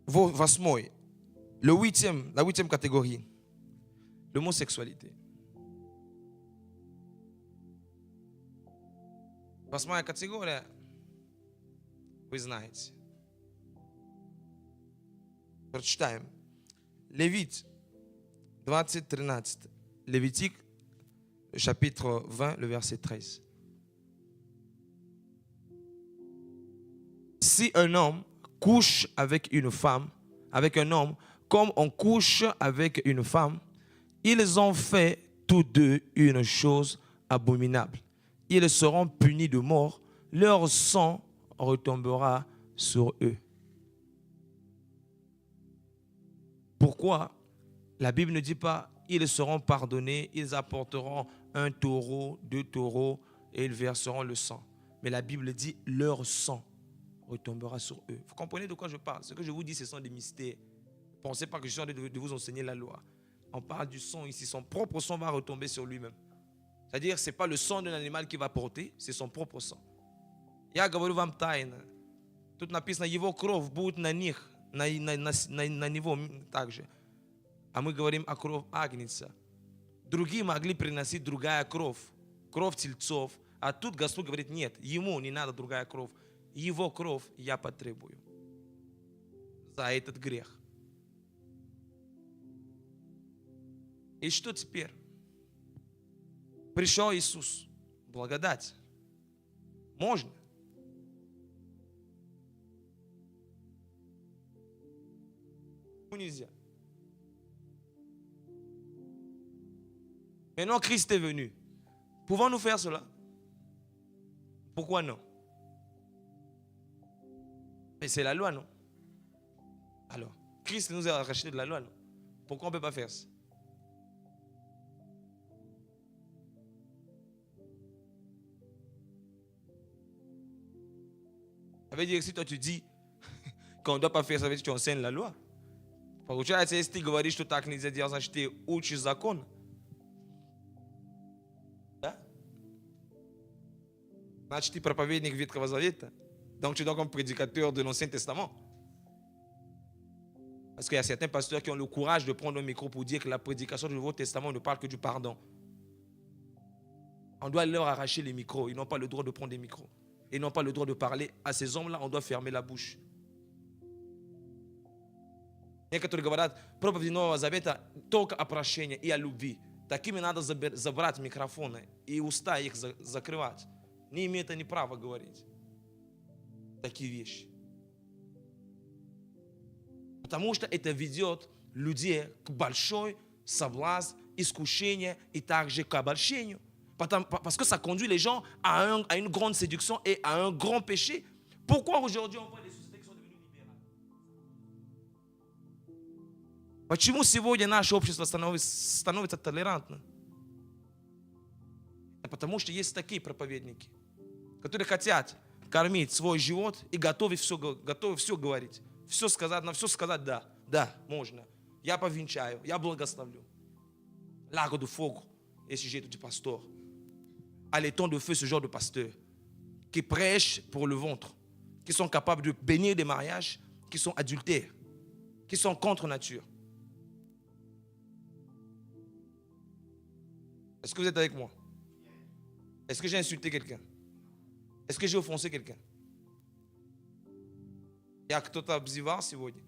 Восьмой. La huitième catégorie. L'homosexualité. Восьмая категория, вы знаете. Прочитаем. Lévite 20, 13. Lévitique, chapitre 20, le verset 13. Si un homme couche avec une femme, avec un homme, comme on couche avec une femme, ils ont fait tous deux une chose abominable. Ils seront punis de mort, leur sang retombera sur eux. Pourquoi la Bible ne dit pas ils seront pardonnés, ils apporteront un taureau, 2 taureaux et ils verseront le sang. Mais la Bible dit leur sang retombera sur eux. Vous comprenez de quoi je parle? Ce que je vous dis, ce sont des mystères. Ne pensez pas que je suis en train de vous enseigner la loi. On parle du sang ici. Son propre sang va retomber sur lui-même. C'est-à-dire, ce n'est pas le sang d'un animal qui va porter, c'est son propre sang. Я говорю вам тайно. Тут написано, его кровь будет на них, на него также. А мы говорим о крови агнца. Другие могли приносить другая кровь тельцов. А тут Господь говорит, нет, ему не надо другая кровь. Его кровь я потребую за этот грех. И что теперь? Пришел Иисус. Благодать. Можно. Нельзя. Maintenant, Christ est venu. Pouvons-nous faire cela? Pourquoi non? Mais c'est la loi, non? Alors, Christ nous a racheté de la loi, non? Pourquoi on ne peut pas faire ça? Ça veut dire que si toi tu dis qu'on ne doit pas faire ça, ça veut dire que tu enseignes la loi. Получается, если ты говоришь, что так нельзя делать, значит ты учишь закон. Да? Значит ты проповедник Ветхого Завета. Donc tu dois comme prédicateur de l'Ancien Testament. Parce qu'il y a certains pasteurs qui ont le courage de prendre un micro pour dire que la prédication du Nouveau Testament ne parle que du pardon. On doit leur arracher les micros. Ils n'ont pas le droit de prendre des micros. Ils n'ont pas le droit de parler. À ces hommes-là, on doit fermer la bouche. Некоторые говорят, проповедь Нового Завета только о прощении и о любви. Такими надо забрать микрофоны и уста их закрывать. Не имеют они права говорить такие вещи. Потому что это ведет людей к большой соблазн, искушению и также к обольщению. Parce que ça conduit les gens à une grande séduction et à un grand péché. Pourquoi aujourd'hui on voit des sociétés qui sont devenues libérales? Почему сегодня наше общество становится толерантным? Потому что есть такие проповедники, которые хотят кормить свой живот и готовы все говорить. Все сказать, на все сказать да, можно. Я повенчаю, я благословлю. Largo do fogo, esse jeito de pastor. À l'étang de feu, ce genre de pasteur qui prêchent pour le ventre, qui sont capables de bénir des mariages, qui sont adultères, qui sont contre nature. Est-ce que vous êtes avec moi? Est-ce que j'ai insulté quelqu'un? Est-ce que j'ai offensé quelqu'un? Я кто-то обзывал сегодня?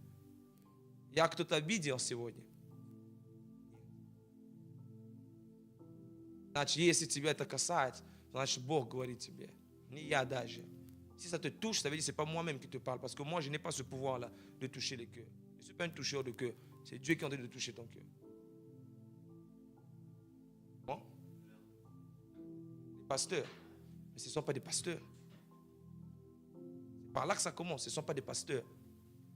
Я кто-то обидел сегодня? Значит, если тебя это касается, значит, Бог говорит тебе, не я даже. Si ça te touche, ça veut dire que ce n'est pas moi-même qui te parle. Parce que moi, je n'ai pas ce pouvoir-là de toucher les cœurs. Je ne suis pas un toucheur de cœur. C'est Dieu qui est en train de toucher ton cœur. Bon? Les pasteurs. Mais ce ne sont pas des pasteurs. C'est par là que ça commence. Ce ne sont pas des pasteurs.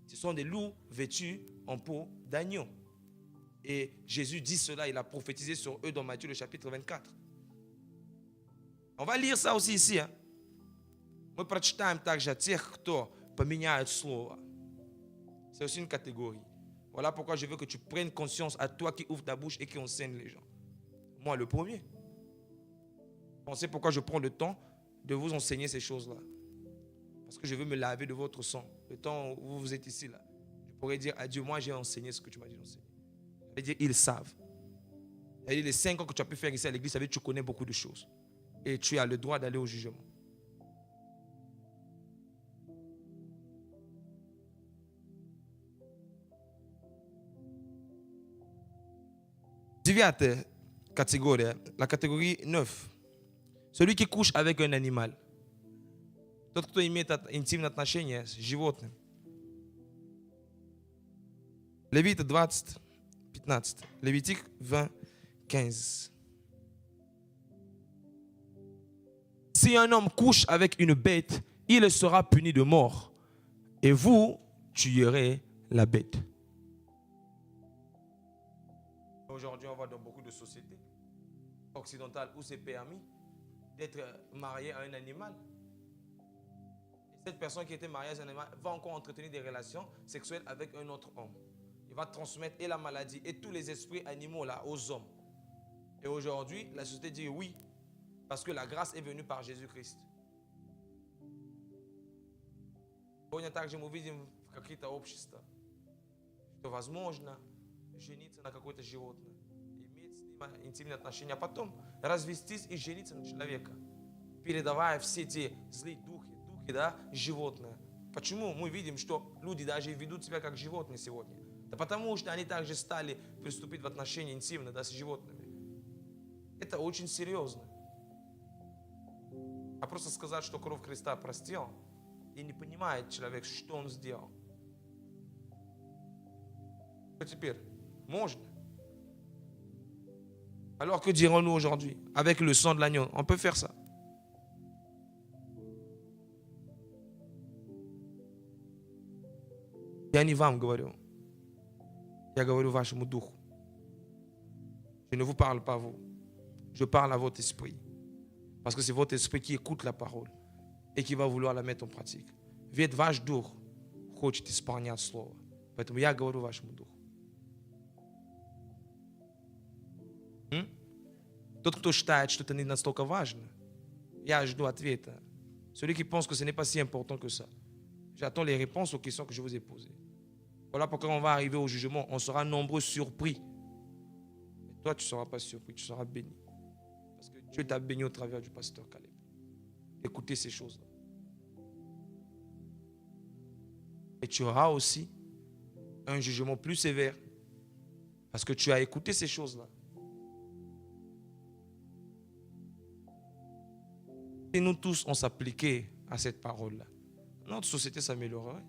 Ce sont des loups vêtus en peau d'agneau. Et Jésus dit cela, il a prophétisé sur eux dans Matthieu le chapitre 24. On va lire ça aussi ici. Мы прочитаем также о тех, кто поменяет слово. C'est aussi une catégorie. Voilà pourquoi je veux que tu prennes conscience à toi qui ouvre ta bouche et qui enseigne les gens. Moi, le premier. Pensez pourquoi je prends le temps de vous enseigner ces choses-là. Parce que je veux me laver de votre sang. Le temps où vous êtes ici, là, je pourrais dire à Dieu, moi j'ai enseigné ce que tu m'as dit d'enseigner. Ça veut dire, ils savent. Et les 5 ans que tu as pu faire ici à l'église, ça veut dire que tu connais beaucoup de choses. Et tu as le droit d'aller au jugement. 9 catégorie, la catégorie 9. Celui qui couche avec un animal. Тот, кто имеет интимные отношения с животным. Lévite 20, 15. Lévitique 20, 15. Si un homme couche avec une bête, il sera puni de mort. Et vous tuerez la bête. Aujourd'hui, on voit dans beaucoup de sociétés occidentales où c'est permis d'être marié à un animal. Et cette personne qui était mariée à un animal va encore entretenir des relations sexuelles avec un autre homme. Il va transmettre et la maladie et tous les esprits animaux là aux hommes. Et aujourd'hui, la société dit oui, parce que la grâce est venue par Jésus-Christ. Сегодня также мы видим в какие-то общества, что возможно жениться на какое-то животное, иметь с ним интимные отношения, а потом развестись и жениться на человека, передавая все те злые духи, да, животные. Почему мы видим, что люди даже ведут себя как животные сегодня? Да потому что они также стали приступить в отношения интимные, да, с животными. Это очень серьезно. А просто сказать, что кровь Христа простил, и не понимает человек, что он сделал. Что теперь? Можно. Alors que dirons-nous aujourd'hui? Avec le sang de l'agneau, on peut faire ça. Я не вам говорю. Я говорю вашему духу. Je ne vous parle pas à vous. Je parle à votre esprit. Parce que c'est votre esprit qui écoute la parole et qui va vouloir la mettre en pratique. Ведь ваш дух хочет исполнять слово. Поэтому я говорю вашему духу. Тот, кто считает, что это не настолько важно, я жду ответа. Celui qui pense que ce n'est pas si important que ça. J'attends les réponses aux questions que je vous ai posées. Voilà pourquoi on va arriver au jugement. On sera nombreux surpris. Mais toi, tu ne seras pas surpris, tu seras béni. Parce que Dieu t'a béni au travers du pasteur Caleb. Écoutez ces choses-là. Et tu auras aussi un jugement plus sévère. Parce que tu as écouté ces choses-là. Si nous tous, on s'appliquait à cette parole-là, notre société s'améliorerait.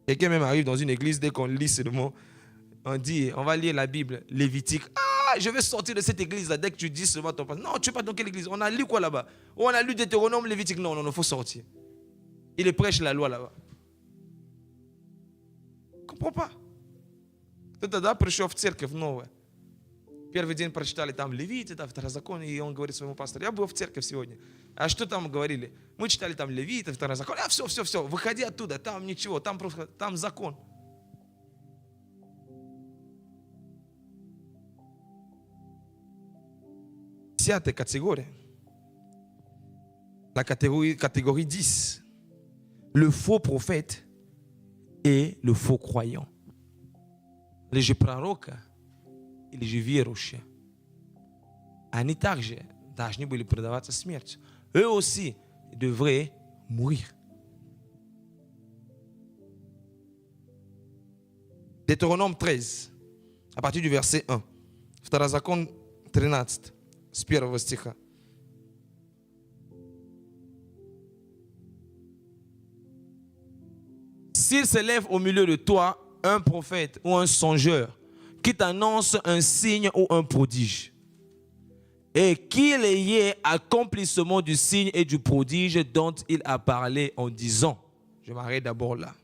Quelqu'un même arrive dans une église, dès qu'on lit seulement, on dit, on va lire la Bible, Lévitique. Ah, je vais sortir de cette église-là dès que tu dis seulement ton pasteur. Non, tu ne sais pas dans quelle église. On a lu quoi là-bas? On a lu Deutéronome, Lévitique. Non, il faut sortir. Il prêche la loi là-bas. Je ne comprends pas. Тогда пришел в церковь новая. Первый день прочитали там Левит, это Второзакон, и он говорит своему пастору, я был в церковь сегодня. А что там говорили? Мы читали там Левит, Второзакон. А все, выходи оттуда, там ничего, там закон. Десятая категория. La catégorie 10. Le faux prophète et le faux croyant. Лжи пророка или же верующие. Они также должны были предаваться смерти. Eux aussi devraient mourir. Deutéronome 13, à partir du verset 1. Второзакон 13, с 1 стиха. s'il se lève au milieu de toi un prophète ou un songeur qui t'annonce un signe ou un prodige, et qu'il y ait accomplissement du signe et du prodige dont il a parlé en disant, je m'arrête d'abord là.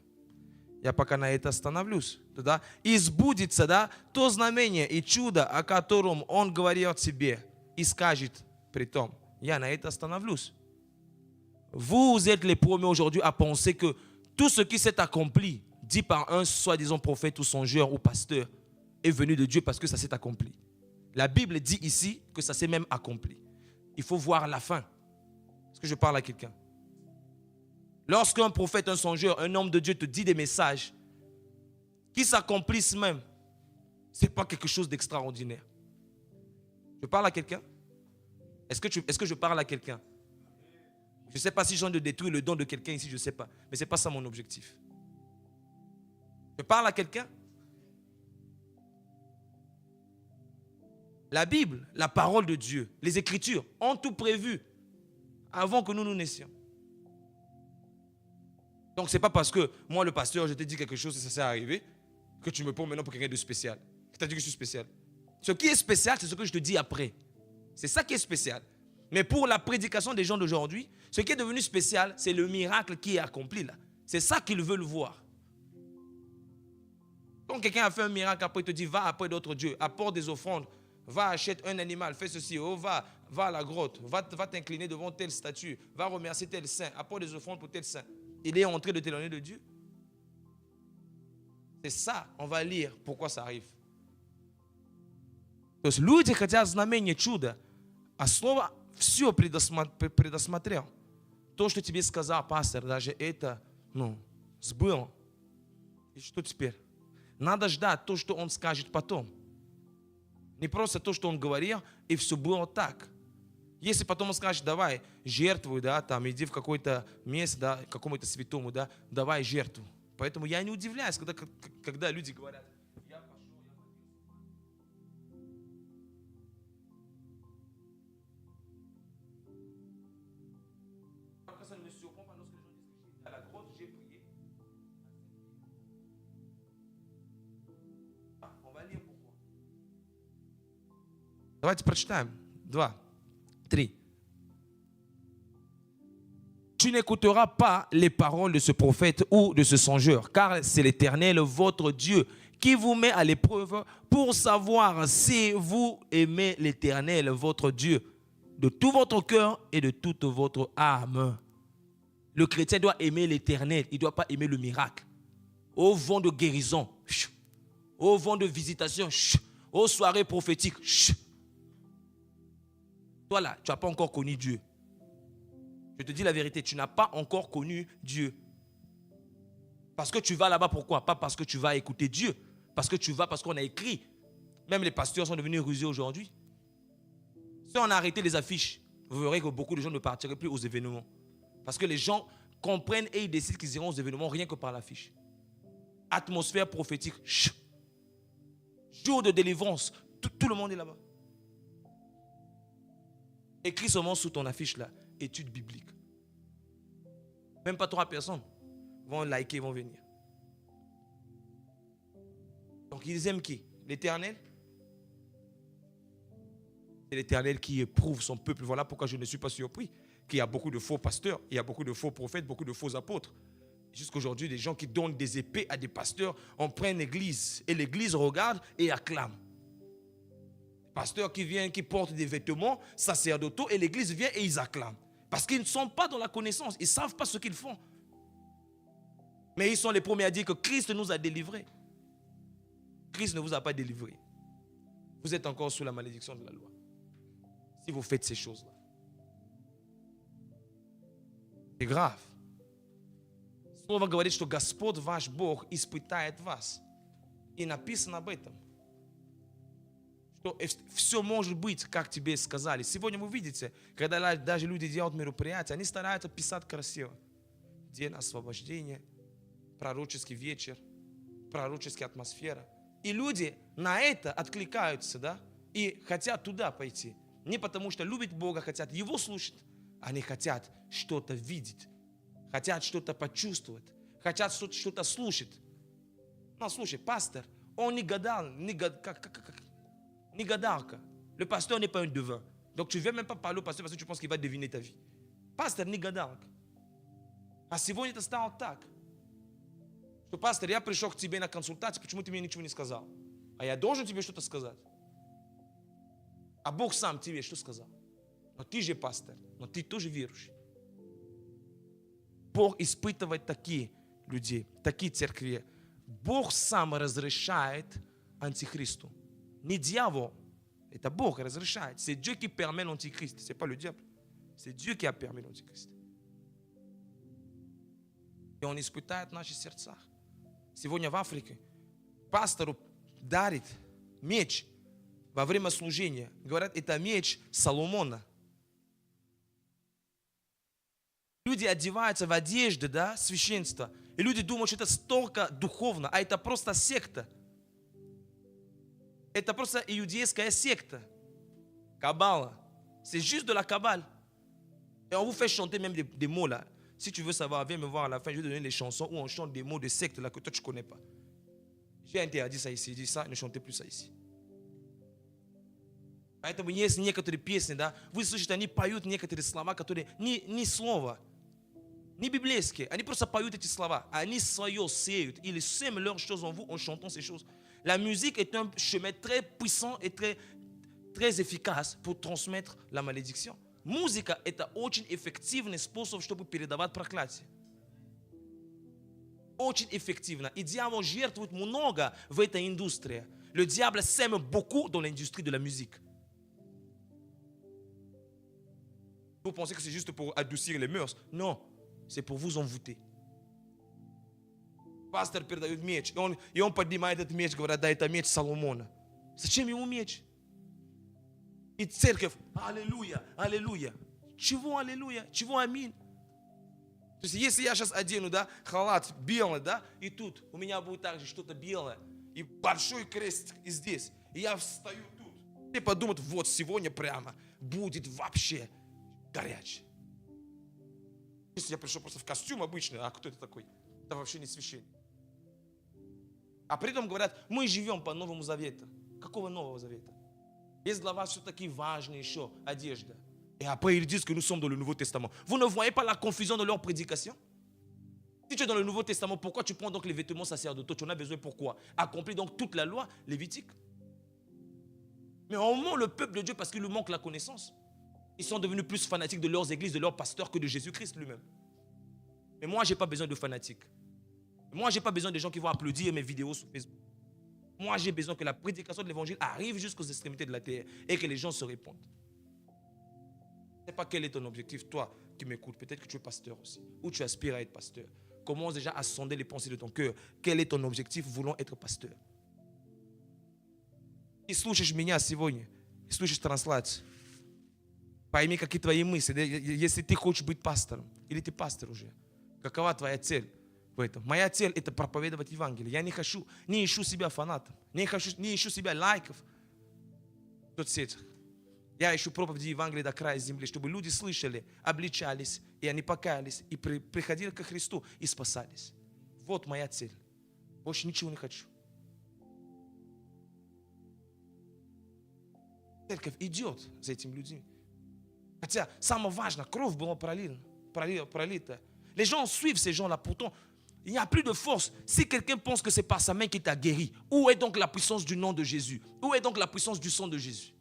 Я пока на это остановлюсь. Тогда и сбудется, да, то знамение и чудо, о котором он говорил тебе, и скажет при том, я на это остановлюсь. Vous êtes les premiers aujourd'hui à penser que tout ce qui s'est accompli, dit par un soi-disant prophète ou songeur ou pasteur, est venu de Dieu parce que ça s'est accompli. La Bible dit ici que ça s'est même accompli. Il faut voir la fin. Est-ce que je parle à quelqu'un? Lorsqu'un prophète, un songeur, un homme de Dieu te dit des messages qui s'accomplissent même, ce n'est pas quelque chose d'extraordinaire. Je parle à quelqu'un? Est-ce que je parle à quelqu'un? Je ne sais pas si j'ai envie de détruire le don de quelqu'un ici, je ne sais pas. Mais ce n'est pas ça mon objectif. Je parle à quelqu'un? La Bible, la parole de Dieu, les Écritures ont tout prévu avant que nous nous naissions. Donc ce n'est pas parce que moi le pasteur, je t'ai dit quelque chose et ça s'est arrivé que tu me prends maintenant pour quelqu'un de spécial. Tu t'as dit que je suis spécial. Ce qui est spécial, c'est ce que je te dis après. C'est ça qui est spécial. Mais pour la prédication des gens d'aujourd'hui, ce qui est devenu spécial, c'est le miracle qui est accompli là. C'est ça qu'ils veulent voir. Quand quelqu'un a fait un miracle, après il te dit, va après d'autres dieux, apporte des offrandes, va achète un animal, fais ceci, oh, va à la grotte, va t'incliner devant telle statue, va remercier tel saint, apporte des offrandes pour tel saint. Il est en train de t'éloigner de Dieu. C'est ça, on va lire pourquoi ça arrive. То есть люди хотят знамения, чуда, а слово все предусмотрел. То, что тебе сказал пастор, даже это, сбыло. И что теперь? Надо ждать то, что он скажет потом. Не просто то, что он говорил, и все было так. Если потом он скажет, давай, жертвуй, да, там, иди в какое-то место, да, к какому-то святому, да, давай жертву. Поэтому я не удивляюсь, когда люди говорят, я пошел, ça ne me surprend pas lorsque les gens disent que j'étais à la grotte, j'ai prié. On va lire pourquoi. Давайте прочитаем. 2, 3. Tu n'écouteras pas les paroles de ce prophète ou de ce songeur, car c'est l'Éternel, votre Dieu, qui vous met à l'épreuve pour savoir si vous aimez l'Éternel, votre Dieu, de tout votre cœur et de toute votre âme. Le chrétien doit aimer l'Éternel, il ne doit pas aimer le miracle. Au vent de guérison, au vent de visitation, aux soirées prophétiques. Toi là, tu n'as pas encore connu Dieu. Je te dis la vérité, tu n'as pas encore connu Dieu. Parce que tu vas là-bas, pourquoi? Pas parce que tu vas écouter Dieu. Parce que tu vas, parce qu'on a écrit. Même les pasteurs sont devenus rusés aujourd'hui. Si on a arrêté les affiches, vous verrez que beaucoup de gens ne partiraient plus aux événements. Parce que les gens comprennent et ils décident qu'ils iront aux événements rien que par l'affiche. Atmosphère prophétique. Jour de délivrance. Tout le monde est là-bas. Écris seulement sous ton affiche là. Étude biblique. Même pas 3 personnes vont liker, vont venir. Donc ils aiment qui? L'Éternel. C'est l'Éternel qui éprouve son peuple. Voilà pourquoi je ne suis pas surpris qu'il y a beaucoup de faux pasteurs, il y a beaucoup de faux prophètes, beaucoup de faux apôtres. Jusqu'aujourd'hui, des gens qui donnent des épées à des pasteurs, on prend l'église et l'église regarde et acclame. Pasteurs qui viennent, qui portent des vêtements sacerdotaux et l'église vient et ils acclament. Parce qu'ils ne sont pas dans la connaissance, ils ne savent pas ce qu'ils font. Mais ils sont les premiers à dire que Christ nous a délivrés. Christ ne vous a pas délivré. Vous êtes encore sous la malédiction de la loi. Si vous faites ces choses-là. C'est grave. Слово говорит, что Господь ваш Бог испытает вас. И написано об этом. Что все может быть, как тебе сказали. Сегодня вы видите, когда даже люди делают мероприятия, они стараются писать красиво. День освобождения, пророческий вечер, пророческая атмосфера. И люди на это откликаются, да, и хотят туда пойти. Не потому что любят Бога, хотят Его слушать. Они хотят что-то видеть, хотят что-то почувствовать, хотят что-то слушать. Non, слушай, пастор, on не гадал, не гадалка. Le pasteur n'est pas un devin. Donc tu ne veux même pas parler au pasteur parce que tu penses qu'il va deviner ta vie. Пастор не гадалка. А сегодня это стало так. Что, пастор, я пришел к тебе на консультацию, почему ты мне ничего не сказал? А я должен тебе что-то сказать. А Бог сам тебе что сказал? Но ты же пастор, но ты тоже верующий. Бог испытывает такие людей, такие церкви. Бог сам разрешает антихристу. Не дьявол, это Бог разрешает. C'est Dieu qui permet l'antichrist, c'est pas le diable. C'est Dieu qui a permis l'antichrist. И он испытает в наших сердцах. Сегодня в Африке пастору дарит меч во время служения. Говорят, это меч Соломона. Люди одеваются в одежды, да, священства. И люди думают, что это столько духовно, а это просто секта. Это просто иудейская секта. Kabbala. C'est juste de la Kabbale. Et on vous fait chanter même des mots là. Si tu veux savoir, viens me voir à la fin, je vais te donner les chansons où on chante des mots de secte là que toi tu ne connais pas. J'ai interdit ça ici. J'ai dit ça, ne chantez plus ça ici. Поэтому есть некоторые песни, да, вы слышите, они поют некоторые слова, которые ни слова, не библейские, они просто поют эти слова, они свое сеют, ils sèment leurs choses en vous en chantant ces choses. La musique est un chemin très puissant et très efficace pour transmettre la malédiction. Музыка – это очень эффективный способ, чтобы передавать проклятие. Очень эффективно. И дьявол жертвует много в этой индустрии. Le diable sème beaucoup dans l'industrie de la musique. Vous pensez que c'est juste pour adoucir les mœurs? Non, c'est pour vous envoûter. Пастор передает меч, и он поднимает этот меч, говорят, да, это меч Соломона. Зачем ему меч? И церковь, аллилуйя, аллилуйя. Чего аллилуйя? Чего аминь? То есть если я сейчас одену, да, халат белый, да, и тут у меня будет также что-то белое, и большой крест и здесь, и я встаю тут, и подумают, вот сегодня прямо будет вообще горячий. Если я пришел просто в костюм обычный, а кто это такой? Это вообще не священник. А при этом говорят, мы живем по Новому Завету. Какого Нового Завета? Есть для вас все-таки важная еще одежда. Et après, ils disent que nous sommes dans le Nouveau Testament. Vous ne voyez pas la confusion de leur prédication? Si tu es dans le Nouveau Testament, pourquoi tu prends donc les vêtements sacerdotaux? Tu en as besoin pourquoi? Accomplir donc toute la loi lévitique. Mais au moment, le peuple de Dieu, parce qu'il lui manque la connaissance, ils sont devenus plus fanatiques de leurs églises, de leurs pasteurs que de Jésus-Christ lui-même. Mais moi, je n'ai pas besoin de fanatiques. Moi, je n'ai pas besoin de gens qui vont applaudir mes vidéos sur Facebook. Moi, j'ai besoin que la prédication de l'évangile arrive jusqu'aux extrémités de la terre et que les gens se répondent. Je ne sais pas quel est ton objectif, toi qui m'écoutes. Peut-être que tu es pasteur aussi, ou tu aspires à être pasteur. Commence déjà à sonder les pensées de ton cœur. Quel est ton objectif voulant être pasteur? И слушаешь меня сегодня, и слушаешь трансляцию. Пойми, какие твои мысли. Если ты хочешь быть пастором, или ты пастор уже, какова твоя цель в этом? Моя цель – это проповедовать Евангелие. Я не ищу себя фанатом, не ищу себя лайков в соцсетях. Я ищу проповеди Евангелия до края земли, чтобы люди слышали, обличались, и они покаялись, и приходили ко Христу, и спасались. Вот моя цель. Больше ничего не хочу. Церковь идет за этими людьми. Хотя самое важное, кровь была пролита. Les gens suivent ces gens-là. Pourtant, il n'y a plus de force. Si quelqu'un pense que c'est par sa main qui t'a guéri, où est donc la puissance du nom de Jésus? Où est donc la puissance du sang de Jésus?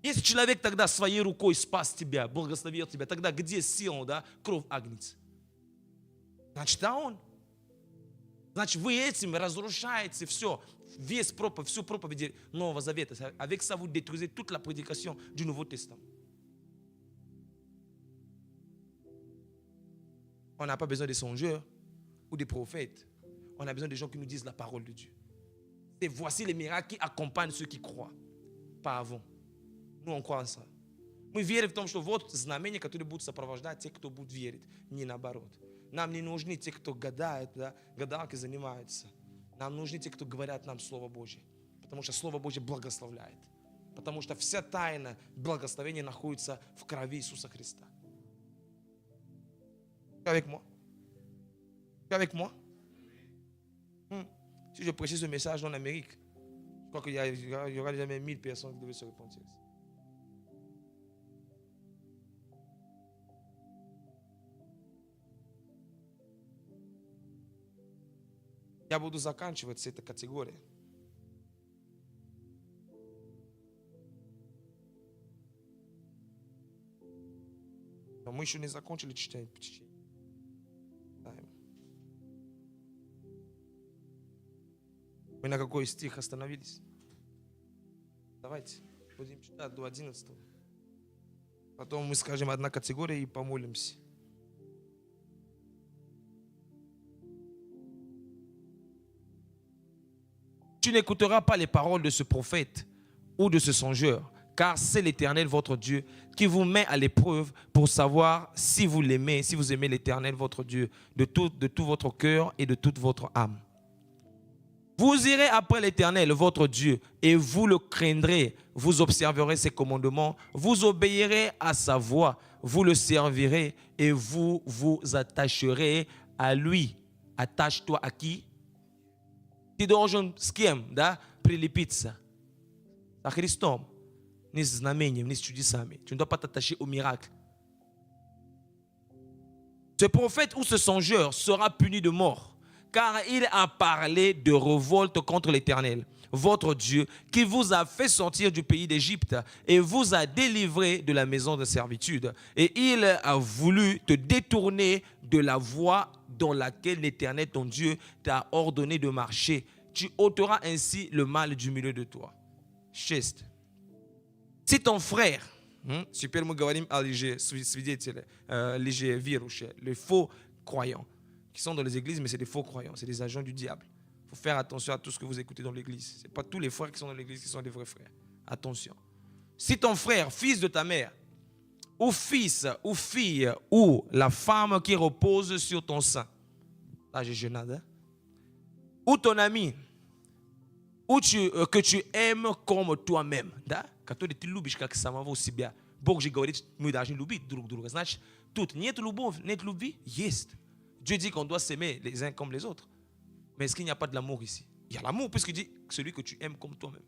Если человек тогда своей рукой спас тебя, благословил тебя, тогда где сила, да, кровь агнца? Значит, да он. Значит, вы этим разрушаете все, всю проповедь Нового Завета. Avec ça, vous détruisez toute la prédication du Nouveau Testament. On n'a pas besoin des songeurs ou des prophètes. On a besoin des gens qui nous disent la parole de Dieu. Et voici les miracles qui accompagnent ceux qui croient. Pas avant. Nous, on croit en ça. Мы верим в том, что вот знамения, которые будут сопровождать тех, кто будет верить. Не наоборот. Нам не нужны те, кто гадают, да, гадалки занимаются. Нам нужны те, кто говорят нам Слово Божье. Потому что Слово Божье благословляет. Потому что вся тайна благословения находится в крови Иисуса Христа. Tu es avec moi? Tu es avec moi? Si je prêchais ce message en Amérique, je crois qu'il y aura jamais 1000 personnes qui devaient se repentir. Я буду заканчивать с этой категорией. Но мы еще не закончили чтение. Мы на какой стих остановились? Давайте будем читать до 11. Потом мы скажем одна категория и помолимся. Tu n'écouteras pas les paroles de ce prophète ou de ce songeur, car c'est l'Éternel votre Dieu qui vous met à l'épreuve pour savoir si vous l'aimez, si vous aimez l'Éternel votre Dieu de tout votre cœur et de toute votre âme. Vous irez après l'Éternel votre Dieu et vous le craindrez, vous observerez ses commandements, vous obéirez à sa voix, vous le servirez et vous vous attacherez à lui. Attache-toi à qui? Ти должен с кем, да, прилепиться? Со Христом. Не с знамением, не с чудесами. Tu ne dois pas t'attacher au miracle. Ce prophète ou ce songeur sera puni de mort, car il a parlé de révolte contre l'Éternel, votre Dieu, qui vous a fait sortir du pays d'Égypte et vous a délivré de la maison de servitude. Et il a voulu te détourner de la voie dans laquelle l'Éternel, ton Dieu, t'a ordonné de marcher. Tu ôteras ainsi le mal du milieu de toi. 6. Si ton frère, теперь мы говорим о свидетелях, лжеверующих, les faux croyants, qui sont dans les églises, mais c'est des faux croyants, c'est des agents du diable. Il faut faire attention à tout ce que vous écoutez dans l'église. Ce n'est pas tous les frères qui sont dans l'église qui sont des vrais frères. Attention. Si ton frère, fils de ta mère, ou fils, ou fille, ou la femme qui repose sur ton sein, là j'ai jeûné, hein? Ou ton ami, ou que tu aimes comme toi-même, quand tu es lubisz как самого себя, Бог же говорит, мы должны любить друг друга. Значит, тут нет любовь, нет любви, есть. Dieu dit qu'on doit s'aimer les uns comme les autres. Mais est-ce qu'il n'y a pas de l'amour ici? Il y a l'amour puisqu'il dit celui que tu aimes comme toi-même.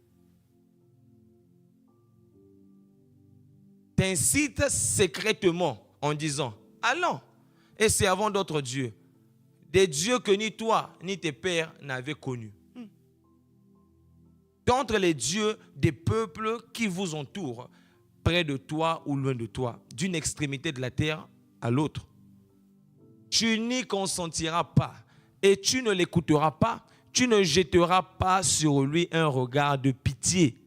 T'incite secrètement en disant, allons et servons d'autres dieux, des dieux que ni toi ni tes pères n'avaient connus. Contre les dieux des peuples qui vous entourent, près de toi ou loin de toi, d'une extrémité de la terre à l'autre. Tu n'y consentiras pas et tu ne l'écouteras pas, tu ne jetteras pas sur lui un regard de pitié.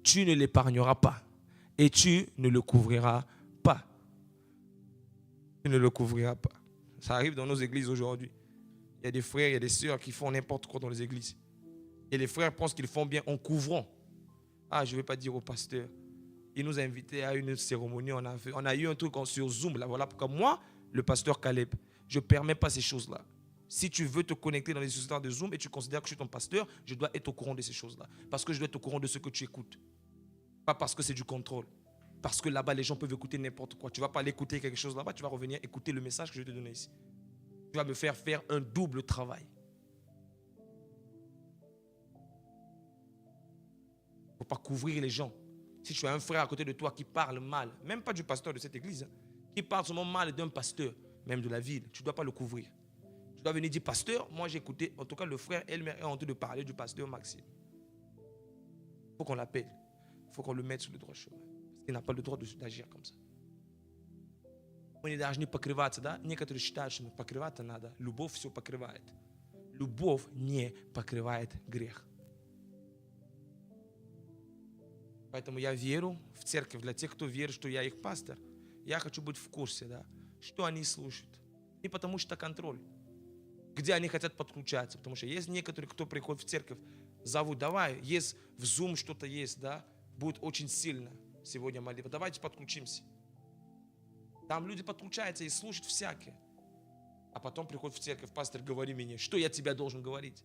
Tu ne l'épargneras pas et tu ne le couvriras pas. Tu ne le couvriras pas. Ça arrive dans nos églises aujourd'hui. Il y a des frères, il y a des sœurs qui font n'importe quoi dans les églises. Et les frères pensent qu'ils font bien en couvrant. Ah, je ne vais pas dire au pasteur. Il nous a invités à une cérémonie. On a eu un truc sur Zoom. Là, voilà pourquoi moi, le pasteur Caleb, je ne permets pas ces choses-là. Si tu veux te connecter dans les histoires de Zoom et tu considères que je suis ton pasteur, je dois être au courant de ces choses-là. Parce que je dois être au courant de ce que tu écoutes. Pas parce que c'est du contrôle. Parce que là-bas, les gens peuvent écouter n'importe quoi. Tu ne vas pas aller écouter quelque chose là-bas, tu vas revenir écouter le message que je vais te donner ici. Tu vas me faire un double travail. Il ne faut pas couvrir les gens. Si tu as un frère à côté de toi qui parle mal, même pas du pasteur de cette église, qui parle seulement mal d'un pasteur, même de la ville, tu ne dois pas le couvrir. Tu dois venir dire, pasteur, moi j'ai écouté, en tout cas le frère Elmer est en train de parler du pasteur Maxime. Il faut qu'on l'appelle. Il faut qu'on le mette sur le droit chemin. Parce qu'il n'a pas le droit d'agir comme ça. Мы не должны покрываться, да? Некоторые считают, что покрываться надо. Любовь все покрывает. Любовь не покрывает грех. Поэтому я верю в церковь. Для тех, кто верит, что я их пастор, я хочу быть в курсе, да, что они слушают. Не потому что контроль. Где они хотят подключаться. Потому что есть некоторые, кто приходит в церковь, зовут, давай, есть в Zoom что-то есть, да, будет очень сильно сегодня молитва. Давайте подключимся. Там люди подключаются и слушают всякие. А потом приходят в церковь, пастор, говори мне, что я тебе должен говорить?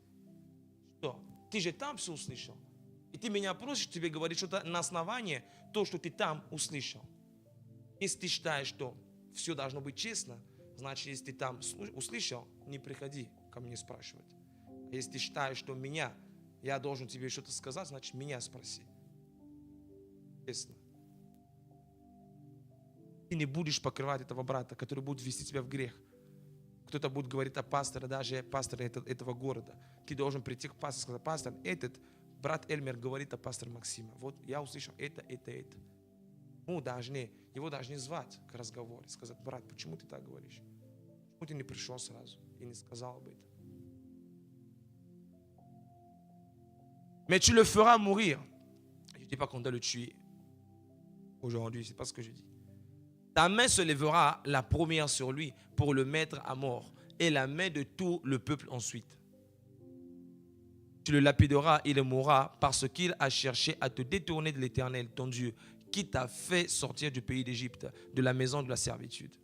Что? Ты же там все услышал. И ты меня просишь тебе говорить что-то на основании того, что ты там услышал. Если ты считаешь, что все должно быть честно, значит, если ты там услышал, не приходи ко мне спрашивать. Если ты считаешь, что я должен тебе что-то сказать, значит, меня спроси. Честно. Ты не будешь покрывать этого брата, который будет вести тебя в грех. Кто-то будет говорить о пасторе, даже пасторе этого города. Ты должен прийти к пастору и сказать: пастор, этот брат Эльмер говорит о пасторе Максиме. Вот я услышал это. Его должны звать к разговору. Сказать: брат, почему ты так говоришь? Почему ты не пришел сразу и не сказал об этом? Mais tu le feras mourir. Je ne dis pas qu'on doit le tuer. Aujourd'hui, c'est pas ce que je dis. Ta main se lèvera la première sur lui pour le mettre à mort, et la main de tout le peuple ensuite. Tu le lapideras, il mourra parce qu'il a cherché à te détourner de l'Éternel, ton Dieu, qui t'a fait sortir du pays d'Égypte, de la maison de la servitude.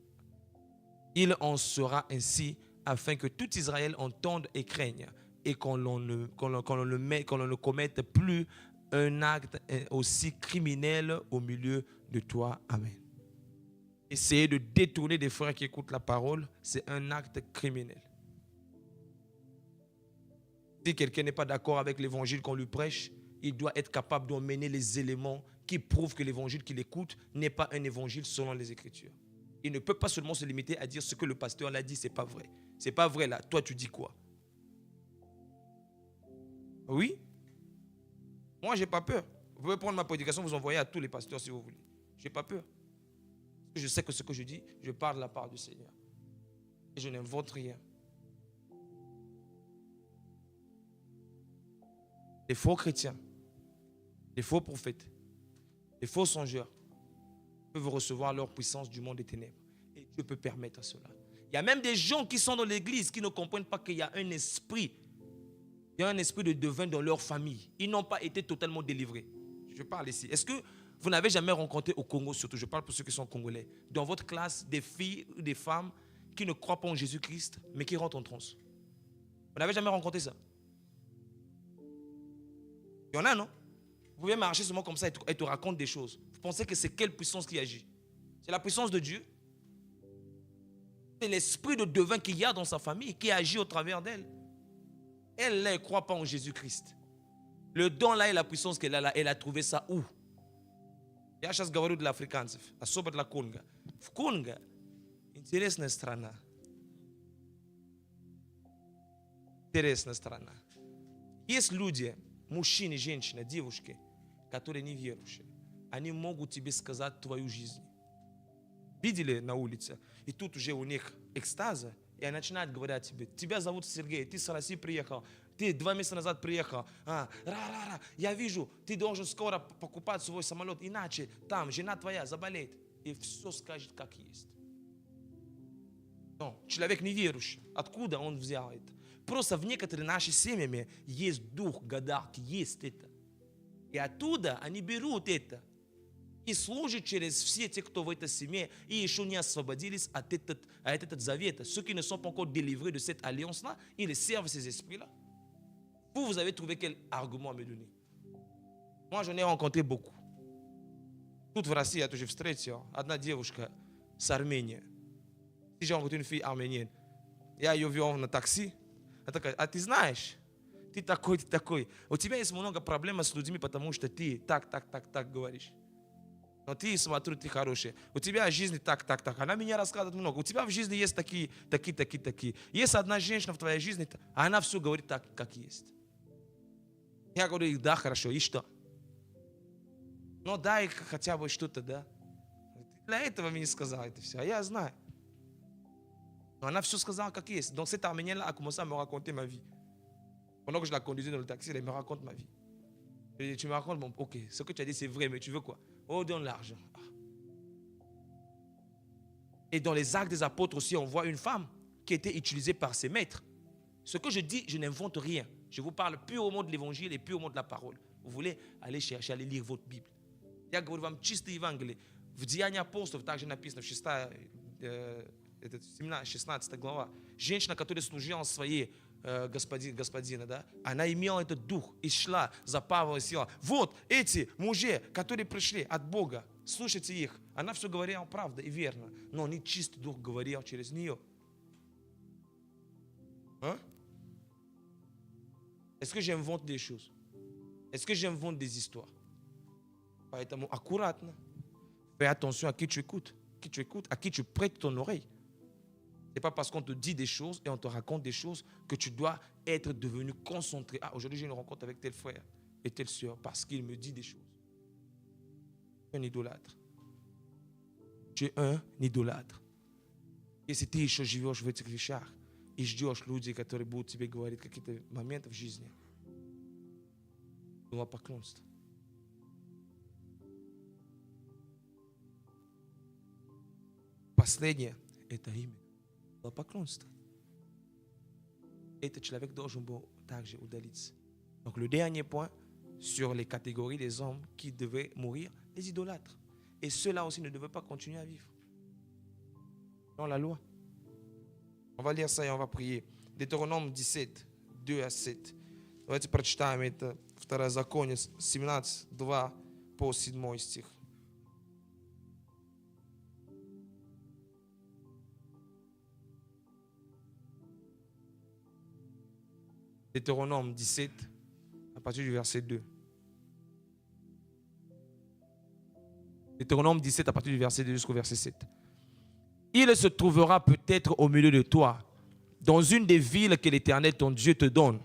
Il en sera ainsi afin que tout Israël entende et craigne, et qu'on ne commette plus un acte aussi criminel au milieu de toi. Amen. Essayer de détourner des frères qui écoutent la parole, c'est un acte criminel. Si quelqu'un n'est pas d'accord avec l'évangile qu'on lui prêche, il doit être capable d'emmener les éléments qui prouvent que l'évangile qu'il écoute n'est pas un évangile selon les Écritures. Il ne peut pas seulement se limiter à dire ce que le pasteur l'a dit, c'est pas vrai. C'est pas vrai là. Toi, tu dis quoi? Oui? Moi, j'ai pas peur. Vous pouvez prendre ma prédication, vous envoyer à tous les pasteurs si vous voulez. J'ai pas peur. Je sais que ce que je dis, je parle de la part du Seigneur. Et je n'invente rien. Les faux chrétiens, les faux prophètes, les faux songeurs peuvent recevoir leur puissance du monde des ténèbres. Et Dieu peut permettre cela. Il y a même des gens qui sont dans l'église qui ne comprennent pas qu'il y a un esprit. Il y a un esprit de devin dans leur famille. Ils n'ont pas été totalement délivrés. Je parle ici. Est-ce que vous n'avez jamais rencontré au Congo, surtout, je parle pour ceux qui sont congolais, dans votre classe, des filles ou des femmes qui ne croient pas en Jésus-Christ, mais qui rentrent en transe? Vous n'avez jamais rencontré ça? Il y en a, non? Vous pouvez marcher seulement comme ça et te raconte des choses. Vous pensez que c'est quelle puissance qui agit? C'est la puissance de Dieu? C'est l'esprit de devin qu'il y a dans sa famille qui agit au travers d'elle. Elle, là, elle ne croit pas en Jésus-Christ. Le don, là, et la puissance qu'elle a là, elle a trouvé ça où? Я сейчас говорю для африканцев, особо для Конго. В Конго интересная страна. Интересная страна. Есть люди, мужчины, женщины, девушки, которые неверующие. Они могут тебе сказать твою жизнь. Видели на улице? И тут уже у них экстаза, и они начинают говорить тебе: тебя зовут Сергей, ты с России приехал, ты 2 месяца назад приехал, я вижу, ты должен скоро покупать свой самолет, иначе там жена твоя заболеет. И все скажет как есть. Но человек неверующий, откуда он взял это? Просто в некоторых наших семьях есть дух гадалки, есть это. И оттуда они берут это. И служат через все те, кто в этой семье, и еще не освободились от этот завет. Ceux qui ne sont pas encore délivrés de cette alliance-là, ils servent ces esprits-là. Vous avez trouvé quel argument à me donner? Moi, j'en ai rencontré beaucoup. Тут в России я тоже встретил одна девушка с Армении. J'ai rencontré une fille arménienne. Я ее вел на такси. Она такая: а ты знаешь, ты такой. У тебя есть много проблем с людьми, потому что ты так говоришь. Но ты, смотрю, ты хороший. У тебя в жизни так. Она меня рассказывает много. У тебя в жизни есть такие. Есть одна женщина в твоей жизни, а она все говорит так, как есть. Я говорю: да, хорошо, и что? Ну, дай хотя бы что-то, да. Ты для этого мне сказал это все, а я знаю. Но она все сказала, как есть. Donc cette arménienne-là a commencé à me raconter ma vie. Pendant que je la conduisais dans le taxi, elle me raconte ma vie. Et tu me racontes, bon, ok, ce que tu as dit c'est vrai, mais tu veux quoi? Oh, donne l'argent. Et dans les actes des apôtres aussi, on voit une femme qui était utilisée par ses maîtres. Ce que je dis, je n'invente rien. Je vous parle purement de l'évangile et purement de la parole. Vous voulez aller chercher, aller lire votre Bible. Я говорю вам чисто Евангелие. В Деяниях апостолов также написано, 16 глава. Женщина, которая служила своей господина, да, она имела этот дух и шла за Павлом и села. Вот эти мужи, которые пришли от Бога, слушайте их. Она все говорила правда и верно, но не чистый дух говорил через нее. Hein? Est-ce que j'invente des choses? Est-ce que j'invente des histoires? Поэтому аккуратно. Fais attention à qui tu écoutes, à qui tu prêtes ton oreille. Ce n'est pas parce qu'on te dit des choses et on te raconte des choses que tu dois être devenu concentré. Ah, aujourd'hui j'ai une rencontre avec tel frère et telle soeur parce qu'il me dit des choses. Tu es un idolâtre. Tu es un idolâtre. Если ты еще живешь в этих вещах и ждешь людей, которые будут тебе говорить какие-то моменты в жизни, думай поклонство. Последнее – это имя. Поклонство. Этот человек должен был также удалиться. Donc le dernier point sur les catégories des hommes qui devaient mourir, les idolâtres. Et ceux-là aussi ne devaient pas continuer à vivre. Dans la loi. On va lire ça et on va prier. Deutéronome 17, 2 à 7. Давайте прочитаем это. Второзаконие 17, 2 по 7 стих. Deutéronome 17, à partir du verset 2. Deutéronome 17, à partir du verset 2 jusqu'au verset 7. Il se trouvera peut-être au milieu de toi, dans une des villes que l'Éternel ton Dieu te donne,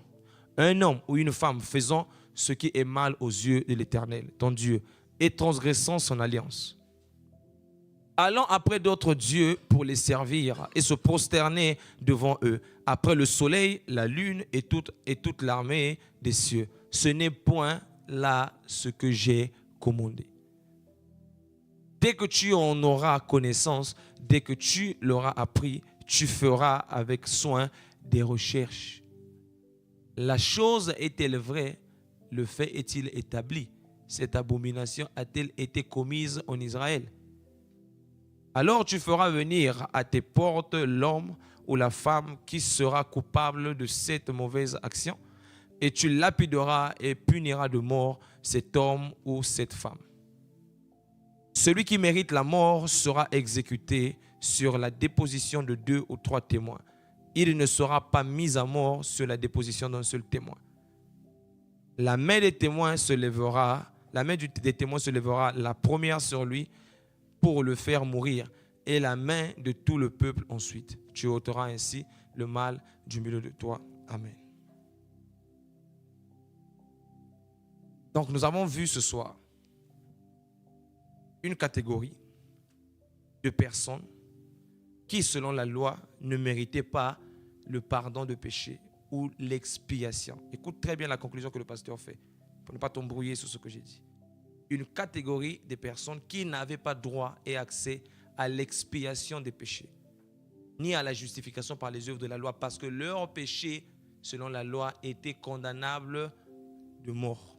un homme ou une femme faisant ce qui est mal aux yeux de l'Éternel ton Dieu et transgressant son alliance. Allant après d'autres dieux pour les servir et se prosterner devant eux, après le soleil, la lune et toute l'armée des cieux. Ce n'est point là ce que j'ai commandé. Dès que tu en auras connaissance, dès que tu l'auras appris, tu feras avec soin des recherches. La chose est-elle vraie? Le fait est-il établi? Cette abomination a-t-elle été commise en Israël? Alors tu feras venir à tes portes l'homme ou la femme qui sera coupable de cette mauvaise action, et tu lapideras et puniras de mort cet homme ou cette femme. Celui qui mérite la mort sera exécuté sur la déposition de 2 ou 3 témoins. Il ne sera pas mis à mort sur la déposition d'un seul témoin. La main des témoins se lèvera, la première sur lui pour le faire mourir, et la main de tout le peuple ensuite. Tu ôteras ainsi le mal du milieu de toi. Amen. Donc nous avons vu ce soir une catégorie de personnes qui, selon la loi, ne méritaient pas le pardon de péché ou l'expiation. Écoute très bien la conclusion que le pasteur fait, pour ne pas t'embrouiller sur ce que j'ai dit. Une catégorie de personnes qui n'avaient pas droit et accès à l'expiation des péchés, ni à la justification par les œuvres de la loi, parce que leur péché, selon la loi, était condamnable de mort.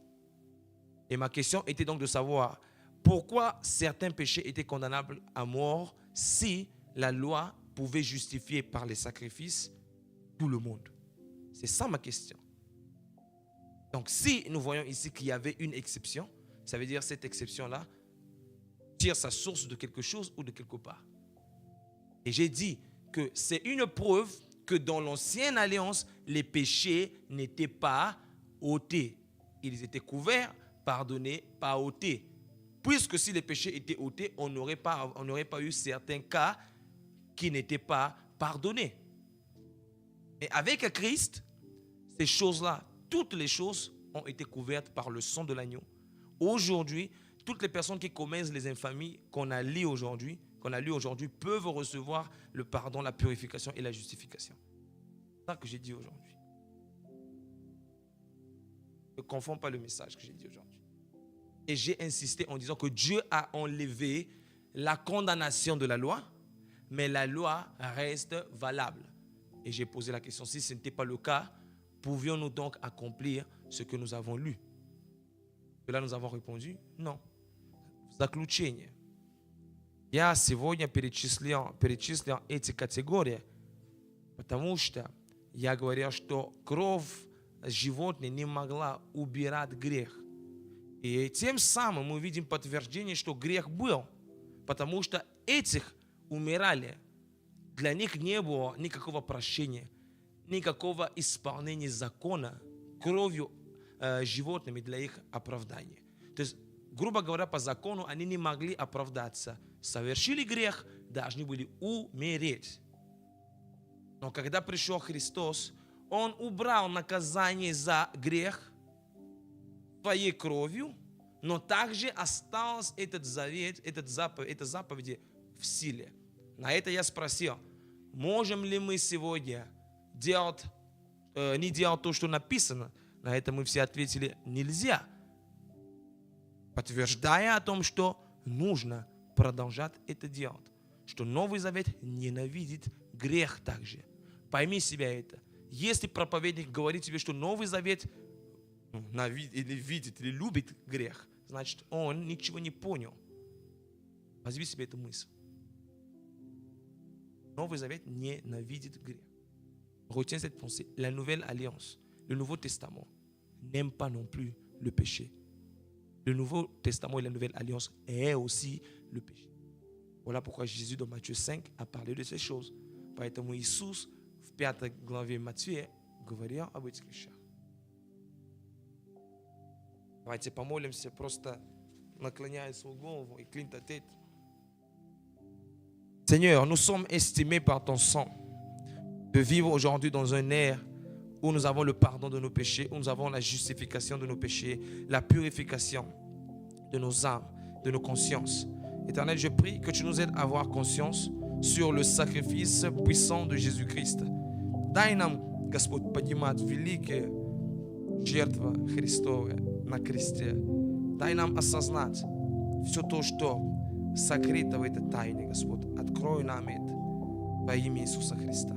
Et ma question était donc de savoir pourquoi certains péchés étaient condamnables à mort si la loi pouvait justifier par les sacrifices tout le monde. C'est ça ma question. Donc si nous voyons ici qu'il y avait une exception, ça veut dire que cette exception-là tire sa source de quelque chose ou de quelque part. Et j'ai dit que c'est une preuve que dans l'ancienne alliance, les péchés n'étaient pas ôtés. Ils étaient couverts, pardonnés, pas ôtés. Puisque si les péchés étaient ôtés, on n'aurait pas eu certains cas qui n'étaient pas pardonnés. Et avec Christ, ces choses-là, toutes les choses ont été couvertes par le sang de l'agneau. Aujourd'hui, toutes les personnes qui commettent les infamies qu'on a lues aujourd'hui, peuvent recevoir le pardon, la purification et la justification. C'est ça que j'ai dit aujourd'hui. Ne confonds pas le message que j'ai dit aujourd'hui. Et j'ai insisté en disant que Dieu a enlevé la condamnation de la loi, mais la loi reste valable. Et j'ai posé la question, si ce n'était pas le cas, pouvions-nous donc accomplir ce que nous avons lu? Et là, nous avons répondu, non. Заключение. Я сегодня перечислил эти категории, потому что я говорил, что кровь животных не могла убирать грех. И тем самым мы видим подтверждение, что грех был, потому что этих умирали. Для них не было никакого прощения, никакого исполнения закона кровью животными для их оправдания. То есть, грубо говоря, по закону они не могли оправдаться. Совершили грех, должны были умереть. Но когда пришел Христос, Он убрал наказание за грех своей кровью, но также осталось этот завет, эта заповедь в силе. На это я спросил, можем ли мы сегодня не делать то, что написано? На это мы все ответили, нельзя. Подтверждая о том, что нужно продолжать это делать. Что Новый Завет ненавидит грех также. Пойми себя это. Если проповедник говорит тебе, что Новый Завет или видит, или любит грех, значит, он ничего не понял. Возьми себе эту мысль. Новый Завет nенавидит грех. Retiens cette pensée. La nouvelle alliance, le Nouveau Testament, n'aime pas non plus le péché. Le Nouveau Testament et la Nouvelle Alliance est aussi le péché. Voilà pourquoi Jésus dans Matthieu 5 a parlé de ces choses. Поэтому Иисус в 5 главе Матфея говорил об этих вещах. Давайте помолимся, просто наклоняя свою голову и клин ta tête. Seigneur, nous sommes estimés par ton sang de vivre aujourd'hui dans un air où nous avons le pardon de nos péchés, où nous avons la justification de nos péchés, la purification de nos âmes, de nos consciences. Éternel, je prie que tu nous aides à avoir conscience sur le sacrifice puissant de Jésus-Christ. Дай нам, Господь, понимать великая жертва Христова на кресте. Дай нам осознать все то, что сокрыто в этой тайне, Господь. Открой нам это во имя Иисуса Христа.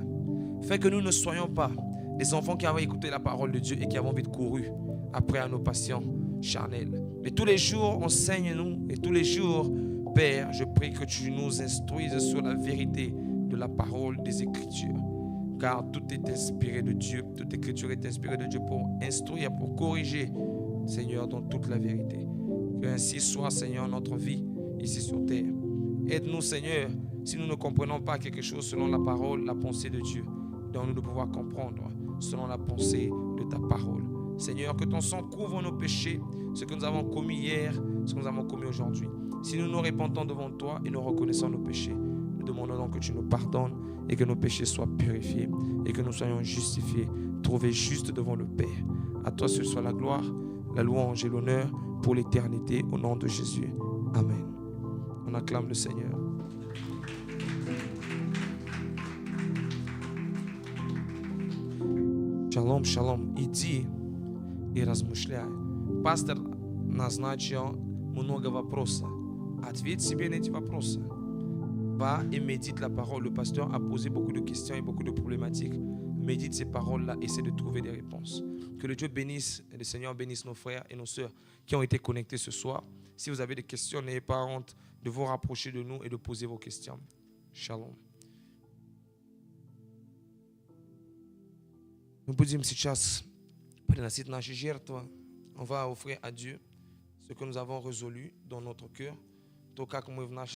Fais que nous ne soyons pas des enfants qui avaient écouté la parole de Dieu et qui avons vite couru après nos passions charnelles. Mais tous les jours, enseigne-nous et tous les jours, Père, je prie que tu nous instruises sur la vérité de la parole des Écritures. Car tout est inspiré de Dieu, toute Écriture est inspirée de Dieu pour instruire, pour corriger, Seigneur, dans toute la vérité. Que ainsi soit, Seigneur, notre vie ici sur terre. Aide-nous, Seigneur, si nous ne comprenons pas quelque chose selon la parole, la pensée de Dieu. Donne-nous de pouvoir comprendre selon la pensée de ta parole. Seigneur, que ton sang couvre nos péchés, ce que nous avons commis hier, ce que nous avons commis aujourd'hui. Si nous nous repentons devant toi et nous reconnaissons nos péchés, nous demandons donc que tu nous pardonnes et que nos péchés soient purifiés et que nous soyons justifiés, trouvés justes devant le Père. À toi seul soit la gloire, la louange et l'honneur pour l'éternité au nom de Jésus. Amen. On acclame le Seigneur. Шалом, шалом. Иди и размышляй. Пастор назначил много вопросов. Ответь себе на эти вопросы. Va et médite la parole. Le pasteur a posé beaucoup de questions et beaucoup de problématiques. Médite ces paroles-là, essaie de trouver des réponses. Que le Dieu bénisse, et le Seigneur bénisse nos frères et nos sœurs qui ont été connectés ce soir. Si vous avez des questions, n'ayez pas honte de vous rapprocher de nous et de poser vos questions. Shalom. Мы будем сейчас приносить наши жертвы. On va offrir à Dieu ce que nous avons résolu dans notre cœur. То, как мы в нашей